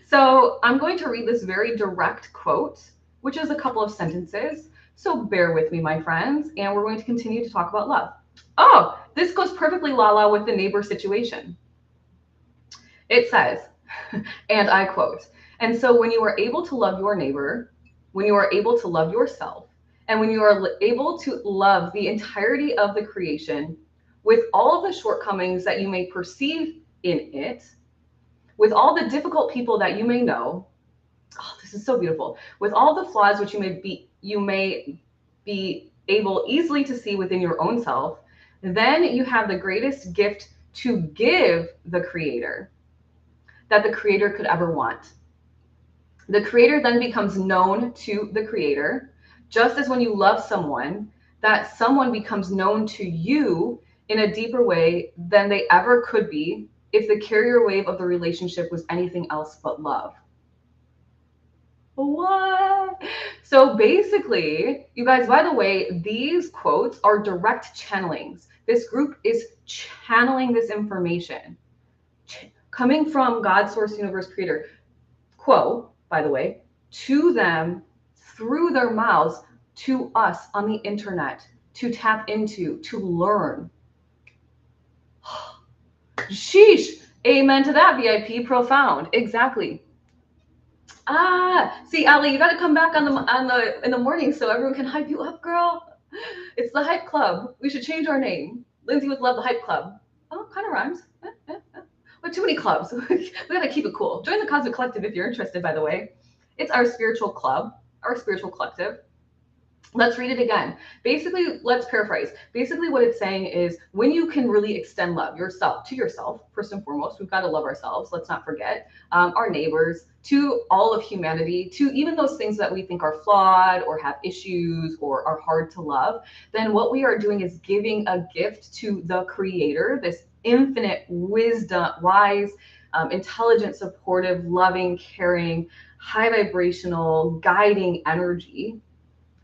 A: So I'm going to read this very direct quote, which is a couple of sentences. So bear with me, my friends, and we're going to continue to talk about love. Oh, this goes perfectly, Lala, with the neighbor situation. It says, and I quote, and so when you are able to love your neighbor, when you are able to love yourself, and when you are able to love the entirety of the creation with all of the shortcomings that you may perceive in it, with all the difficult people that you may know, oh, this is so beautiful, with all the flaws which you may be able easily to see within your own self, then you have the greatest gift to give the creator that the creator could ever want. The creator then becomes known to the creator. Just as when you love someone, that someone becomes known to you in a deeper way than they ever could be if the carrier wave of the relationship was anything else but love. What? So basically, you guys, by the way, these quotes are direct channelings. This group is channeling this information coming from God, Source, Universe, Creator, quote, by the way, to them through their mouths, to us on the internet, to tap into, to learn. Sheesh. Amen to that, VIP. Profound. Exactly. See, Ali, you got to come back in the morning so everyone can hype you up, girl. It's the Hype Club. We should change our name. Lindsay would love the Hype Club. Oh, kind of rhymes. But too many clubs. We gotta keep it cool. Join the Cosmic Collective if you're interested, by the way. It's our spiritual club, our spiritual collective. Let's read it again. Basically, let's paraphrase. Basically, what it's saying is when you can really extend love yourself to yourself, first and foremost, we've got to love ourselves. Let's not forget our neighbors, to all of humanity, to even those things that we think are flawed or have issues or are hard to love. Then what we are doing is giving a gift to the Creator, this infinite wisdom, wise, intelligent, supportive, loving, caring, high vibrational, guiding energy.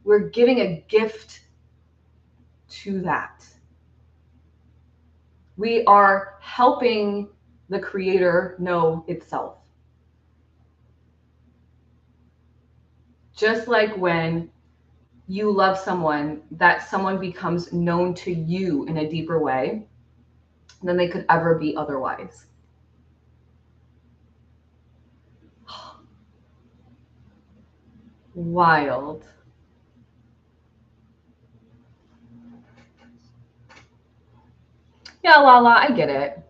A: We're giving a gift to that. We are helping the Creator know itself. Just like when you love someone, that someone becomes known to you in a deeper way than they could ever be otherwise. Wild. Yeah, Lala, I get it.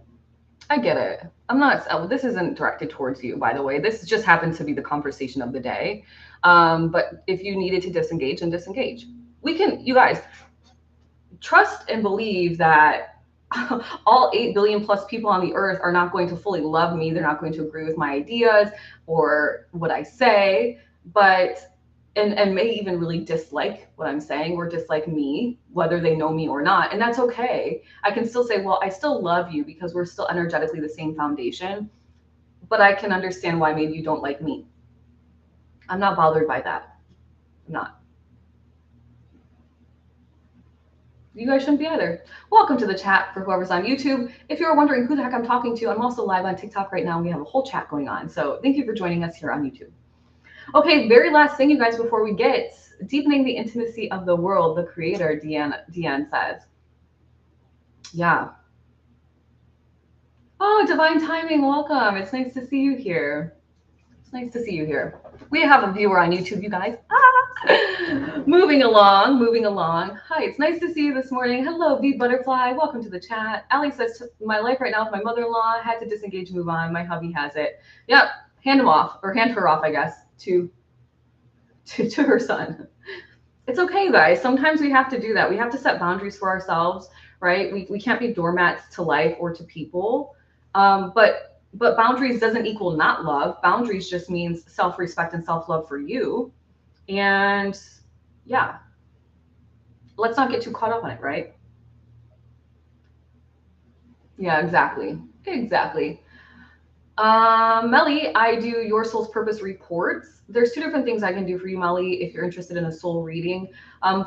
A: I get it. I'm not, this isn't directed towards you, by the way. This just happens to be the conversation of the day. But if you needed to disengage, then disengage. We can, you guys, trust and believe that all 8 billion plus people on the earth are not going to fully love me. They're not going to agree with my ideas or what I say, but and may even really dislike what I'm saying or dislike me, whether they know me or not. And that's okay. I can still say, well, I still love you because we're still energetically the same foundation, but I can understand why maybe you don't like me. I'm not bothered by that. I'm not. You guys shouldn't be either. Welcome to the chat for whoever's on YouTube. If you're wondering who the heck I'm talking to, I'm also live on TikTok right now and we have a whole chat going on. So thank you for joining us here on YouTube. Okay, very last thing, you guys, before we get deepening the intimacy of the world, the Creator, Deanne says. Yeah. Oh, divine timing, welcome. It's nice to see you here. It's nice to see you here. We have a viewer on YouTube, you guys. Moving along. Hi, it's nice to see you this morning. Hello, V Butterfly. Welcome to the chat. Ali says, my life right now with my mother-in-law, had to disengage, move on. My hubby has it. Yep, hand him off, or hand her off, I guess, to her son. It's okay, guys. Sometimes we have to do that. We have to set boundaries for ourselves, right? We can't be doormats to life or to people. But boundaries doesn't equal not love. Boundaries just means self-respect and self-love for you. And yeah, let's not get too caught up on it, right? Yeah, exactly. Melly, I do your soul's purpose reports. There's 2 different things I can do for you, Melly, if you're interested in a soul reading.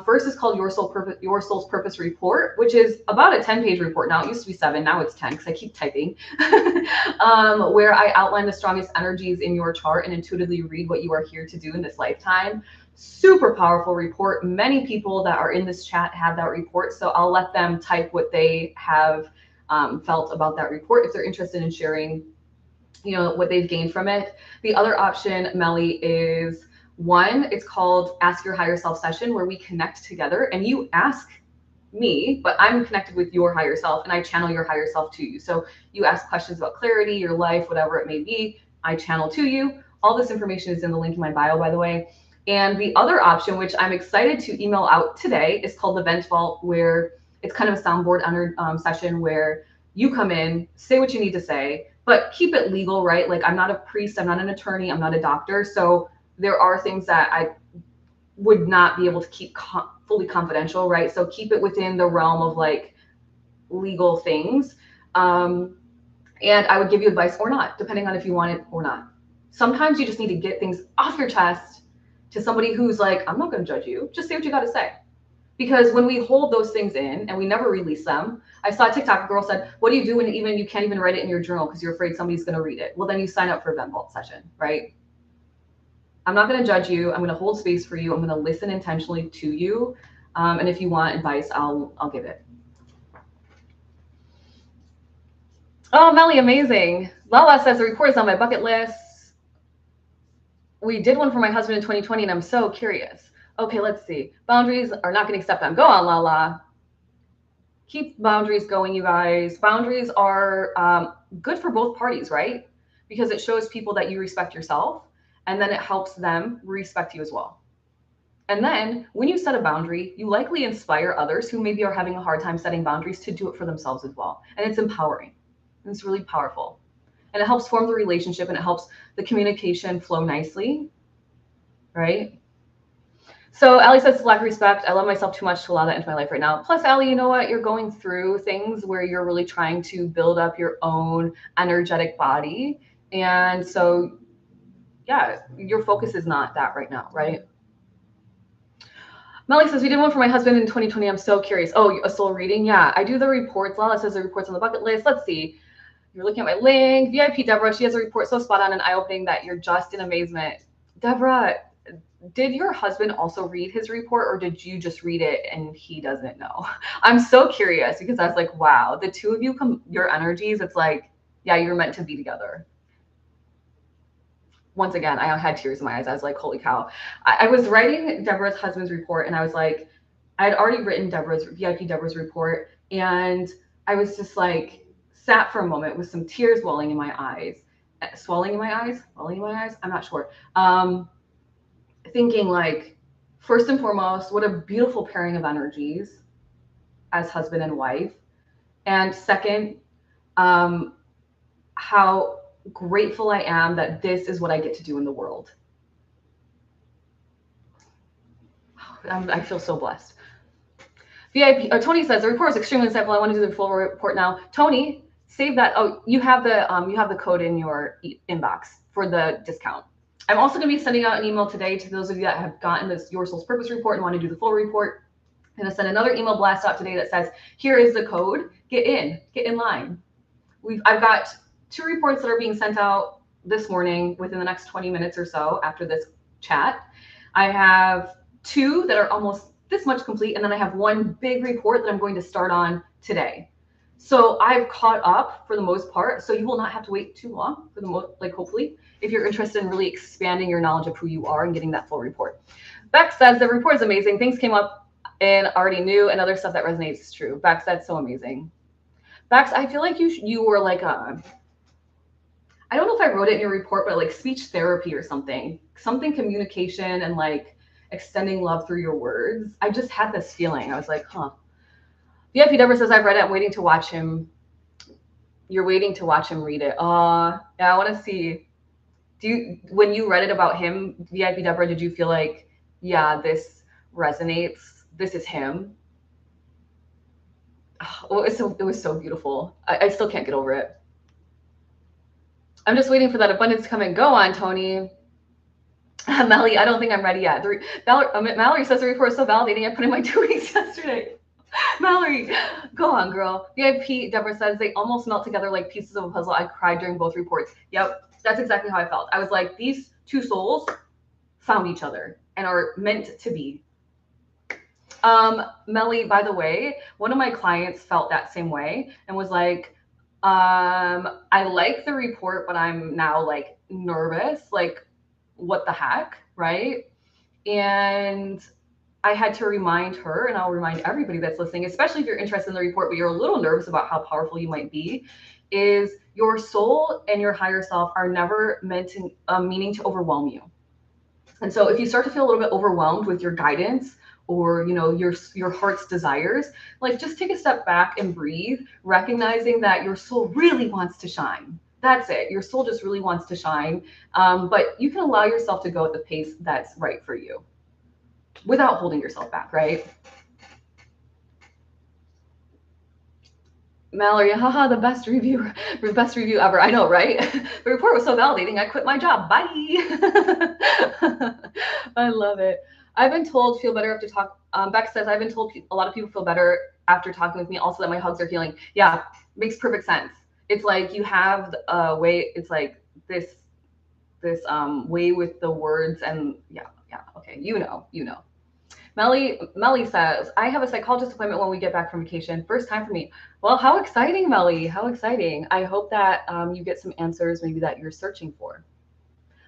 A: First is called your soul's purpose report, which is about a 10-page report. Now it used to be 7, now it's 10 because I keep typing. Where I outline the strongest energies in your chart and intuitively read what you are here to do in this lifetime. Super powerful report. Many people that are in this chat have that report, so I'll let them type what they have felt about that report if they're interested in sharing what they've gained from it. The other option, Melly, is one, it's called Ask Your Higher Self session, where we connect together and you ask me, but I'm connected with your higher self and I channel your higher self to you. So you ask questions about clarity, your life, whatever it may be, I channel to you. All this information is in the link in my bio, by the way. And the other option, which I'm excited to email out today, is called the Vent Vault, where it's kind of a soundboard session where you come in, say what you need to say, but keep it legal, right? Like, I'm not a priest, I'm not an attorney, I'm not a doctor. So there are things that I would not be able to keep fully confidential, right? So keep it within the realm of like legal things. And I would give you advice or not, depending on if you want it or not. Sometimes you just need to get things off your chest to somebody who's like, I'm not going to judge you. Just say what you got to say. Because when we hold those things in and we never release them, I saw a TikTok, a girl said, what do you do when you can't even write it in your journal because you're afraid somebody's going to read it? Well, then you sign up for a Vent Vault session, right? I'm not going to judge you. I'm going to hold space for you. I'm going to listen intentionally to you. And if you want advice, I'll give it. Oh, Melly, amazing. Lala says the report is on my bucket list. We did one for my husband in 2020 and I'm so curious. Okay, let's see. Boundaries are not getting stepped on. Go on, Lala. Keep boundaries going, you guys. Boundaries are good for both parties, right? Because it shows people that you respect yourself and then it helps them respect you as well. And then when you set a boundary, you likely inspire others who maybe are having a hard time setting boundaries to do it for themselves as well. And it's empowering. And it's really powerful. And it helps form the relationship and it helps the communication flow nicely, right? So Allie says, lack of respect. I love myself too much to allow that into my life right now. Plus, Allie, you know what? You're going through things where you're really trying to build up your own energetic body. And so, yeah, your focus is not that right now, right? Melly says, we did one for my husband in 2020. I'm so curious. Oh, a soul reading? Yeah, I do the reports. Lala says the reports on the bucket list. Let's see. You're looking at my link. VIP Deborah, she has a report so spot on and eye-opening that you're just in amazement. Deborah, did your husband also read his report or did you just read it and he doesn't know? I'm so curious because I was like, wow, the two of you, your energies, it's like, yeah, you're meant to be together. Once again, I had tears in my eyes. I was like, holy cow. I was writing Deborah's husband's report and I was like, I had already written VIP Deborah's report. And I was just like, sat for a moment with some tears welling in my eyes. Swelling in my eyes? Welling in my eyes? I'm not sure. Thinking like, first and foremost, what a beautiful pairing of energies as husband and wife. And second, how grateful I am that this is what I get to do in the world. I feel so blessed. VIP, Tony says the report is extremely insightful. I want to do the full report now. Tony, save that. Oh, you have the code in your inbox for the discount. I'm also going to be sending out an email today to those of you that have gotten this Your Soul's Purpose report and want to do the full report. I'm going to send another email blast out today that says, here is the code. Get in line. I've got 2 reports that are being sent out this morning within the next 20 minutes or so after this chat. I have 2 that are almost this much complete, and then I have 1 big report that I'm going to start on today. So I've caught up for the most part, so you will not have to wait too long for the most, like hopefully, if you're interested in really expanding your knowledge of who you are and getting that full report. Beck says the report is amazing. Things came up and already knew, and other stuff that resonates is true. Beck said so amazing. Bex, I feel like you were like I don't know if I wrote it in your report, but like speech therapy or something communication and like extending love through your words. I just had this feeling. I was like, huh. VIP Deborah says, I've read it. I'm waiting to watch him. You're waiting to watch him read it. Yeah, I want to see. When you read it about him, VIP Deborah, did you feel like, yeah, this resonates? This is him. Oh, it was so beautiful. I still can't get over it. I'm just waiting for that abundance to come and go on, Tony. Melly, I don't think I'm ready yet. Mallory says the report is so validating. I put in my 2 weeks yesterday. Mallory, go on, girl. VIP Deborah says they almost melt together like pieces of a puzzle. I cried during both reports. Yep, that's exactly how I felt. I was like, these 2 souls found each other and are meant to be. Melly, by the way, one of my clients felt that same way and was like, I like the report, but I'm now like nervous, like what the heck, right? And I had to remind her, and I'll remind everybody that's listening, especially if you're interested in the report, but you're a little nervous about how powerful you might be, is your soul and your higher self are never meant to, meaning to overwhelm you. And so if you start to feel a little bit overwhelmed with your guidance or, you know, your heart's desires, like just take a step back and breathe, recognizing that your soul really wants to shine. That's it. Your soul just really wants to shine. But you can allow yourself to go at the pace that's right for you without holding yourself back, right? Mallory, haha, the best review ever. I know, right? The report was so validating. I quit my job. Bye. I love it. I've been told feel better after talk. Beck says I've been told a lot of people feel better after talking with me. Also that my hugs are healing. Yeah, makes perfect sense. It's like you have a way. It's like this way with the words and yeah. Okay, you know. Melly says, I have a psychologist appointment when we get back from vacation. First time for me. Well, how exciting, Melly. How exciting. I hope that you get some answers maybe that you're searching for.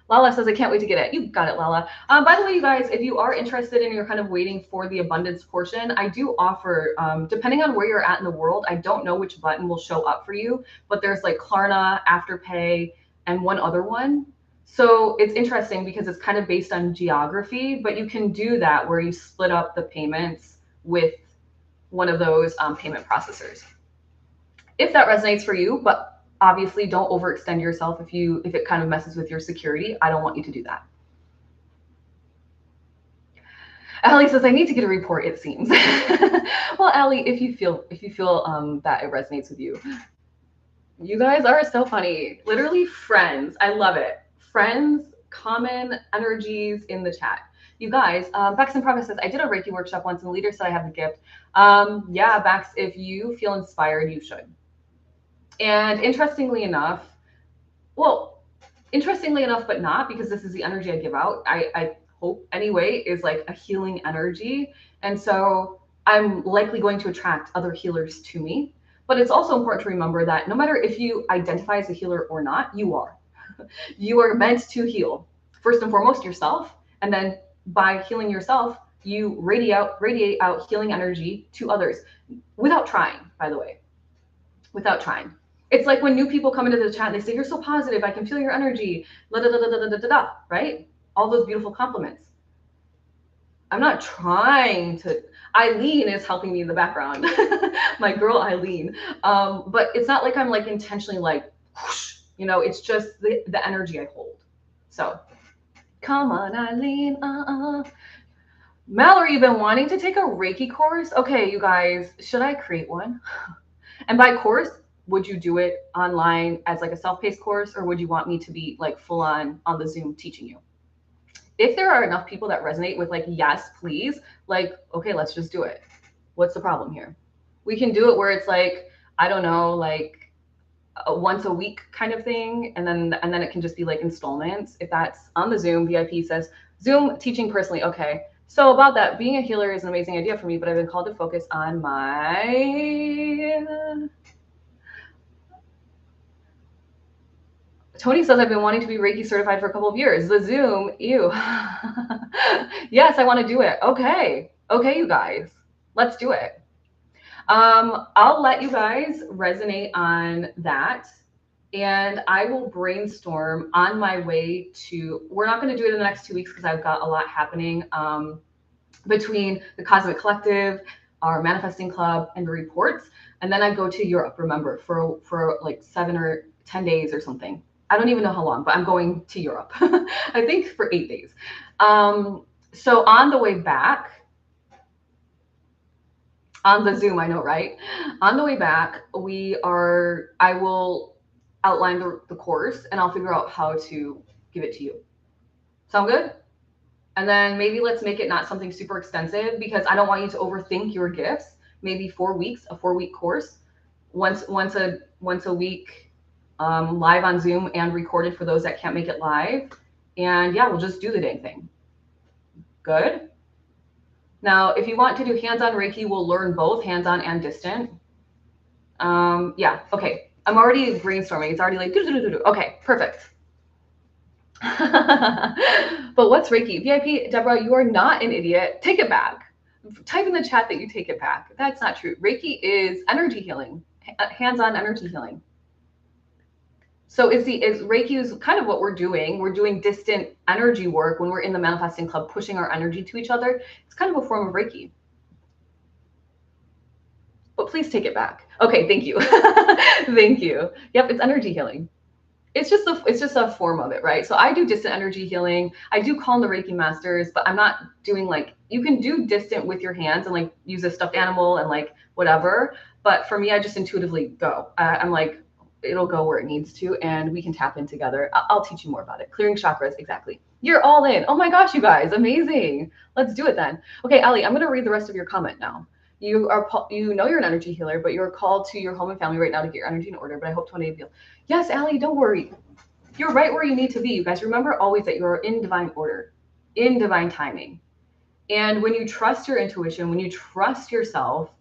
A: Lala says, I can't wait to get it. You got it, Lala. By the way, you guys, if you are interested and you're kind of waiting for the abundance portion, I do offer, depending on where you're at in the world, I don't know which button will show up for you, but there's like Klarna, Afterpay, and one other one. So it's interesting because it's kind of based on geography, but you can do that where you split up the payments with one of those payment processors. If that resonates for you, but obviously don't overextend yourself if it kind of messes with your security. I don't want you to do that. Allie says, I need to get a report, it seems. Well, Allie, if you feel that it resonates with you. You guys are so funny. Literally friends. I love it. Friends, common energies in the chat. You guys, Bex in Progress says, I did a Reiki workshop once and the leader said I have the gift. Yeah, Bex, if you feel inspired, you should. And interestingly enough, but not, because this is the energy I give out. I hope anyway, is like a healing energy. And so I'm likely going to attract other healers to me. But it's also important to remember that no matter if you identify as a healer or not, you are. You are meant to heal, first and foremost, yourself. And then by healing yourself, you radiate out healing energy to others without trying, by the way. Without trying. It's like when new people come into the chat, they say, you're so positive, I can feel your energy, right? All those beautiful compliments. I'm not trying to. Eileen is helping me in the background. My girl Eileen. But it's not like I'm like intentionally like, whoosh, it's just the energy I hold. So come on, Eileen. Mallory, you've been wanting to take a Reiki course? Okay, you guys, should I create one? And by course, would you do it online as like a self-paced course, or would you want me to be like full on the Zoom teaching you? If there are enough people that resonate with like, yes, please, like, okay, let's just do it. What's the problem here? We can do it where it's like, I don't know, like a once a week kind of thing. And then it can just be like installments. If that's on the Zoom, VIP says, Zoom teaching personally. Okay. So about that, being a healer is an amazing idea for me, but I've been called to focus on my... Tony says, I've been wanting to be Reiki certified for a couple of years. The Zoom, ew. Yes, I want to do it. Okay. Okay, you guys, let's do it. I'll let you guys resonate on that. And I will brainstorm on my way to, we're not going to do it in the next 2 weeks because I've got a lot happening between the Cosmic Collective, our Manifesting Club, and the reports. And then I go to Europe, remember, for like 7 or 10 days or something. I don't even know how long, but I'm going to Europe, I think for 8 days. So on the way back, on the Zoom, I know, right? On the way back, I will outline the course and I'll figure out how to give it to you. Sound good? And then maybe let's make it not something super extensive, because I don't want you to overthink your gifts. Maybe 4 weeks, a 4-week course, once a week, live on Zoom and recorded for those that can't make it live. And yeah, we'll just do the dang thing. Good. Now, if you want to do hands-on Reiki, we'll learn both hands-on and distant. Yeah, okay. I'm already brainstorming. It's already like, okay, perfect. But what's Reiki? VIP, Deborah, you are not an idiot. Take it back. Type in the chat that you take it back. That's not true. Reiki is energy healing, hands-on energy healing. So Reiki is kind of what we're doing. We're doing distant energy work when we're in the Manifesting Club, pushing our energy to each other. It's kind of a form of Reiki. But please take it back. Okay, thank you. Thank you. Yep, it's energy healing. It's just a form of it, right? So I do distant energy healing. I do call in the Reiki masters, but I'm not doing like, you can do distant with your hands and like use a stuffed animal and like whatever. But for me, I just intuitively go. I'm like, it'll go where it needs to, and we can tap in together. I'll teach you more about it. Clearing chakras, exactly. You're all in. Oh my gosh, you guys, amazing. Let's do it then. Okay, Allie, I'm gonna read the rest of your comment now. You know you're an energy healer, but you're called to your home and family right now to get your energy in order. But I hope 20 of you. Yes, Allie, don't worry. You're right where you need to be. You guys remember always that you're in divine order, in divine timing. And when you trust your intuition, when you trust yourself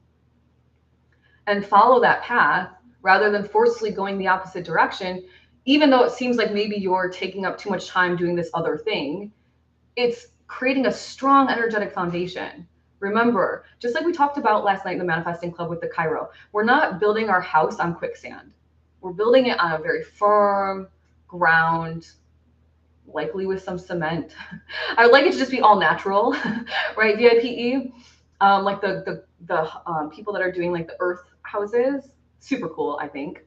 A: and follow that path, rather than forcefully going the opposite direction, even though it seems like maybe you're taking up too much time doing this other thing, it's creating a strong energetic foundation. Remember, just like we talked about last night in the Manifesting Club with the Cairo, we're not building our house on quicksand. We're building it on a very firm ground, likely with some cement. I would like it to just be all natural, right? VIPE, like the people that are doing like the earth houses, super cool, I think.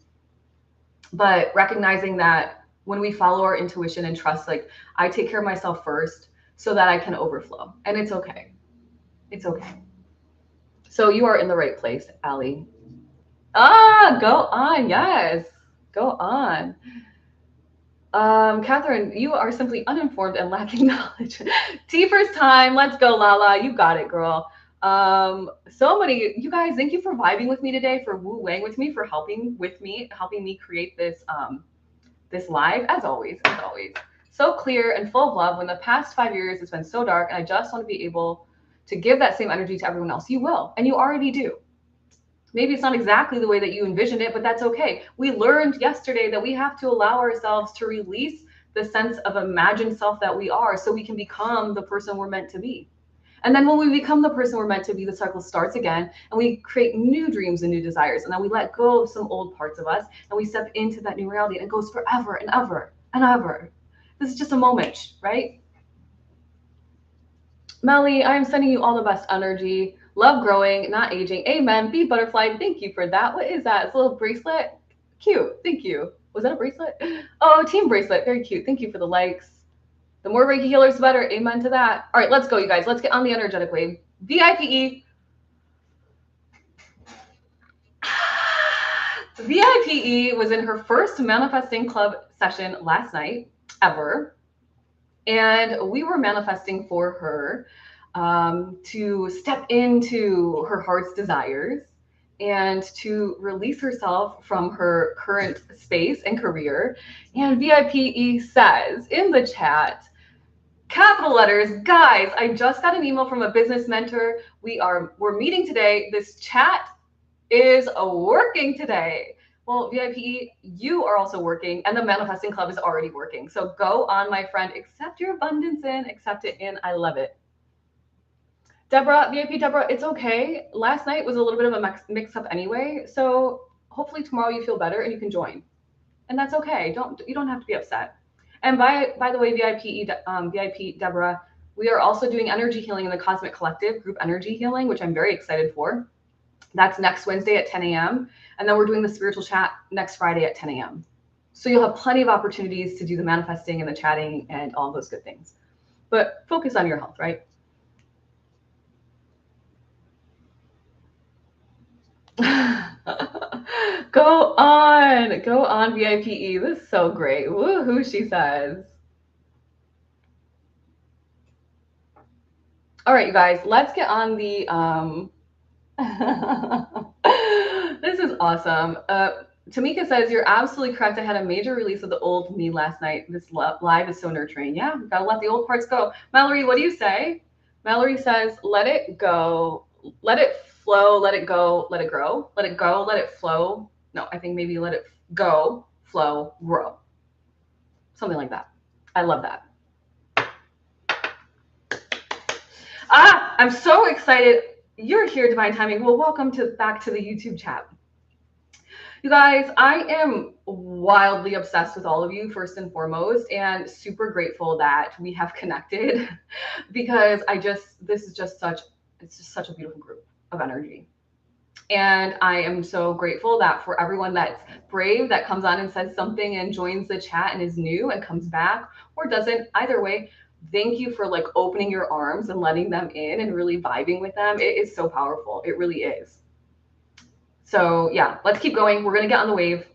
A: But recognizing that when we follow our intuition and trust, like I take care of myself first so that I can overflow, and it's okay. It's okay. So you are in the right place, Allie. Ah, go on. Yes, go on. Catherine, you are simply uninformed and lacking knowledge. T first time. Let's go, Lala. You got it, girl. So many, you guys, thank you for vibing with me today, for woo-wang with me, for helping me create this live, as always, as always. So clear and full of love. When the past 5 years has been so dark, and I just want to be able to give that same energy to everyone else. You will, and you already do. Maybe it's not exactly the way that you envisioned it, but that's okay. We learned yesterday that we have to allow ourselves to release the sense of imagined self that we are so we can become the person we're meant to be. And then when we become the person we're meant to be, the cycle starts again and we create new dreams and new desires. And then we let go of some old parts of us and we step into that new reality, and it goes forever and ever and ever. This is just a moment, right? Melly, I am sending you all the best energy. Love growing, not aging. Amen. Be butterfly. Thank you for that. What is that? It's a little bracelet. Cute. Thank you. Was that a bracelet? Oh, team bracelet. Very cute. Thank you for the likes. The more Reiki healers, the better. Amen to that. All right, let's go, you guys. Let's get on the energetic wave. VIPE. VIPE was in her first manifesting club session last night ever. And we were manifesting for her to step into her heart's desires and to release herself from her current space and career. And VIPE says in the chat, capital letters, guys, I just got an email from a business mentor. We're meeting today. This chat is working today. Well, VIPE, you are also working, and the Manifesting Club is already working. So go on, my friend, accept your abundance in, accept it in. I love it. Deborah, VIP Deborah, it's okay. Last night was a little bit of a mix-up anyway. So hopefully tomorrow you feel better and you can join. And that's okay. You don't have to be upset. And by the way, VIP Deborah, we are also doing energy healing in the Cosmic Collective, group energy healing, which I'm very excited for. That's next Wednesday at 10 a.m. And then we're doing the spiritual chat next Friday at 10 a.m. So you'll have plenty of opportunities to do the manifesting and the chatting and all those good things. But focus on your health, right? Go on, VIPE. This is so great. Woohoo, she says. All right, you guys, let's get on the this is awesome. Tamika says, you're absolutely correct. I had a major release of the old me last night. This live is so nurturing. Yeah, gotta let the old parts go. Mallory, what do you say? Mallory says, let it go. Let it flow. Let it go. Let it grow. Let it go. Let it flow. No, I think maybe let it go, flow, grow. Something like that. I love that. I'm so excited. You're here, Divine Timing. Well, welcome back to the YouTube chat. You guys, I am wildly obsessed with all of you, first and foremost, and super grateful that we have connected because this is just such a beautiful group of energy. And I am so grateful that for everyone that's brave, that comes on and says something and joins the chat and is new and comes back or doesn't, either way, thank you for like opening your arms and letting them in and really vibing with them. It is so powerful. It really is. So yeah, let's keep going. We're going to get on the wave.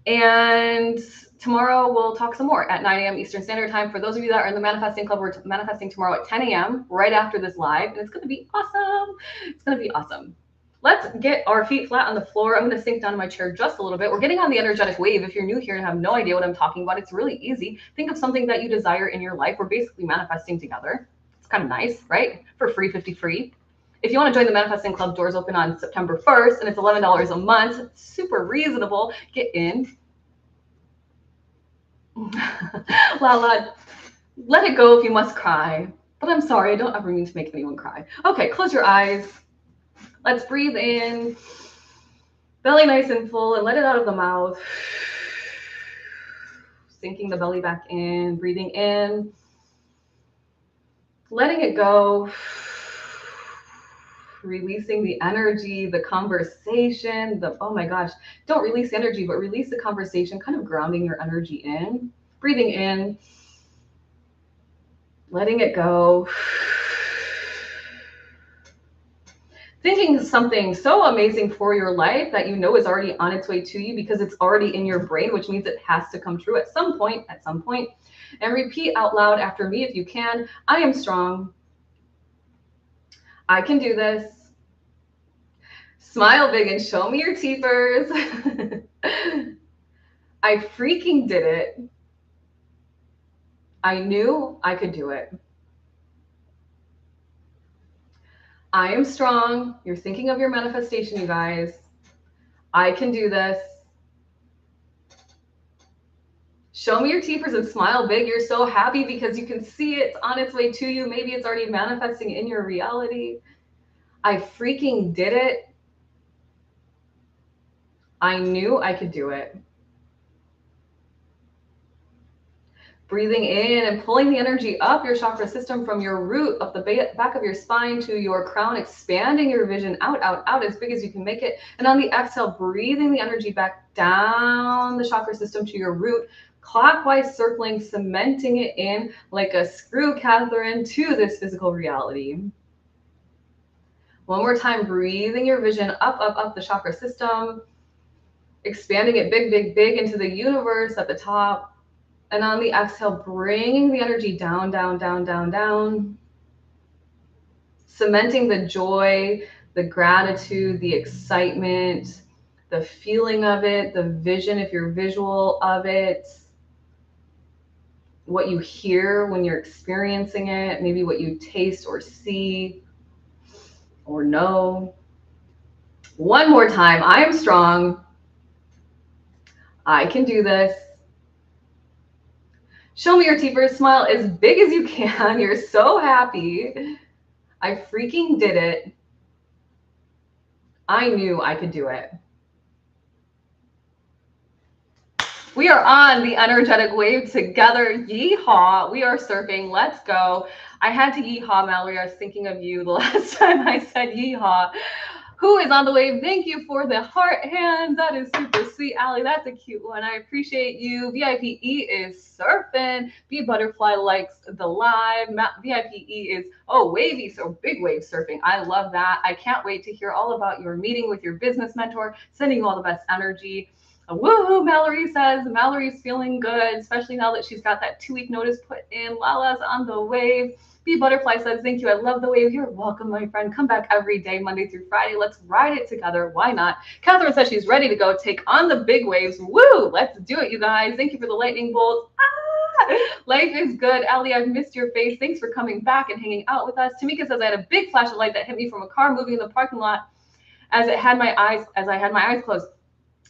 A: And tomorrow we'll talk some more at 9 a.m. Eastern Standard Time. For those of you that are in the Manifesting Club, we're manifesting tomorrow at 10 a.m. right after this live. And it's going to be awesome. It's going to be awesome. Let's get our feet flat on the floor. I'm going to sink down in my chair just a little bit. We're getting on the energetic wave. If you're new here and have no idea what I'm talking about, it's really easy. Think of something that you desire in your life. We're basically manifesting together. It's kind of nice, right? For free, 50 free. If you want to join the Manifesting Club, doors open on September 1st, and it's $11 a month. Super reasonable. Get in. Lala, let it go if you must cry. But I'm sorry, I don't ever mean to make anyone cry. Okay, close your eyes. Let's breathe in. Belly nice and full, and let it out of the mouth. sinking the belly back in, breathing in, letting it go, releasing the energy, the conversation, oh my gosh, don't release the energy, but release the conversation, kind of grounding your energy in, breathing in, letting it go. Thinking something so amazing for your life that you know is already on its way to you because it's already in your brain, which means it has to come true at some point, And repeat out loud after me if you can. I am strong. I can do this. Smile big and show me your teethers. I freaking did it. I knew I could do it. I am strong. You're thinking of your manifestation, you guys. I can do this. Show me your teethers and smile big. You're so happy because you can see it's on its way to you. Maybe it's already manifesting in your reality. I freaking did it. I knew I could do it. Breathing in and pulling the energy up your chakra system from your root, up the back of your spine to your crown, expanding your vision out, as big as you can make it. And on the exhale, breathing the energy back down the chakra system to your root, clockwise circling, cementing it in like a screw, Catherine, to this physical reality. One more time, breathing your vision up the chakra system, expanding it big into the universe at the top. And on the exhale, bringing the energy down, cementing the joy, the gratitude, the excitement, the feeling of it, the vision, if you're visual of it, what you hear when you're experiencing it, maybe what you taste or see or know. One more time, I am strong. I can do this. Show me your teethers, smile as big as you can. You're so happy. I freaking did it. I knew I could do it. We are on the energetic wave together. Yeehaw. We are surfing. Let's go. I had to yeehaw, Mallory. I was thinking of you the last time I said yeehaw. Who is on the wave? Thank you for the heart hands. That is super sweet, Allie. That's a cute one. I appreciate you. VIPE is surfing. B Butterfly likes the live. VIPE is, wavy, so big wave surfing. I love that. I can't wait to hear all about your meeting with your business mentor. Sending you all the best energy. Woohoo, Mallory says. Mallory's feeling good, especially now that she's got that 2-week notice put in. Lala's on the wave. B Butterfly says, thank you. I love the wave. You're welcome, my friend. Come back every day, Monday through Friday. Let's ride it together. Why not? Catherine says she's ready to go take on the big waves. Woo! Let's do it, you guys. Thank you for the lightning bolts. Life is good. Allie, I've missed your face. Thanks for coming back and hanging out with us. Tamika says, I had a big flash of light that hit me from a car moving in the parking lot as I had my eyes closed.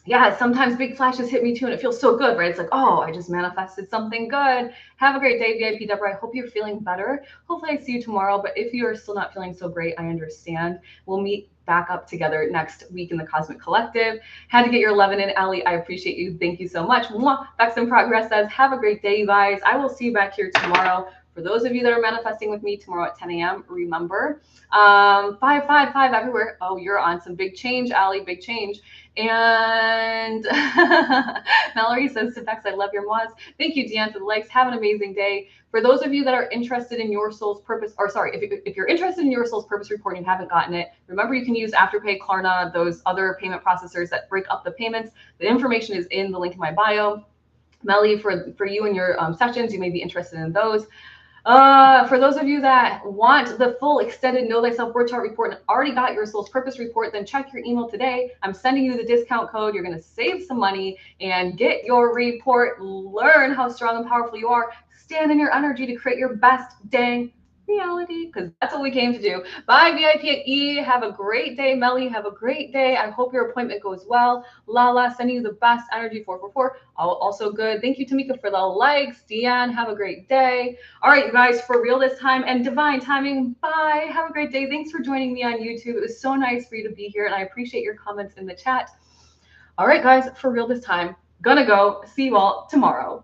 A: Yeah, sometimes big flashes hit me too, and it feels so good, right? It's like, oh, I just manifested something good. Have a great day, VIP Deborah. I hope you're feeling better. Hopefully I see you tomorrow, but if you are still not feeling so great, I understand. We'll meet back up together next week in the Cosmic Collective. Had to get your 11 in, Allie. I appreciate you. Thank you so much. Mwah. Bex in Progress says, have a great day, you guys. I will see you back here tomorrow. For those of you that are manifesting with me tomorrow at 10 a.m., remember, 555 everywhere. Oh, you're on some big change, Allie, big change. And Mallory says, Bex, I love your mods. Thank you, Deanne, for the likes. Have an amazing day. For those of you that are interested in your soul's purpose, or sorry, if you're interested in your soul's purpose report and you haven't gotten it, remember you can use Afterpay, Klarna, those other payment processors that break up the payments. The information is in the link in my bio. Melly, for you and your sessions, you may be interested in those. For those of you that want the full extended Know Thyself Word Chart report and already got your soul's purpose report, then check your email today. I'm sending you the discount code. You're going to save some money and get your report. Learn how strong and powerful you are. Stand in your energy to create your best dang reality, because that's what we came to do. Bye, VIP at E. Have a great day. Melly, have a great day. I hope your appointment goes well. Lala, sending you the best energy. 444. Also good. Thank you, Tamika, for the likes. Deanne, have a great day. All right, you guys, for real this time and divine timing. Bye. Have a great day. Thanks for joining me on YouTube. It was so nice for you to be here, and I appreciate your comments in the chat. All right, guys, for real this time. Gonna go. See you all tomorrow.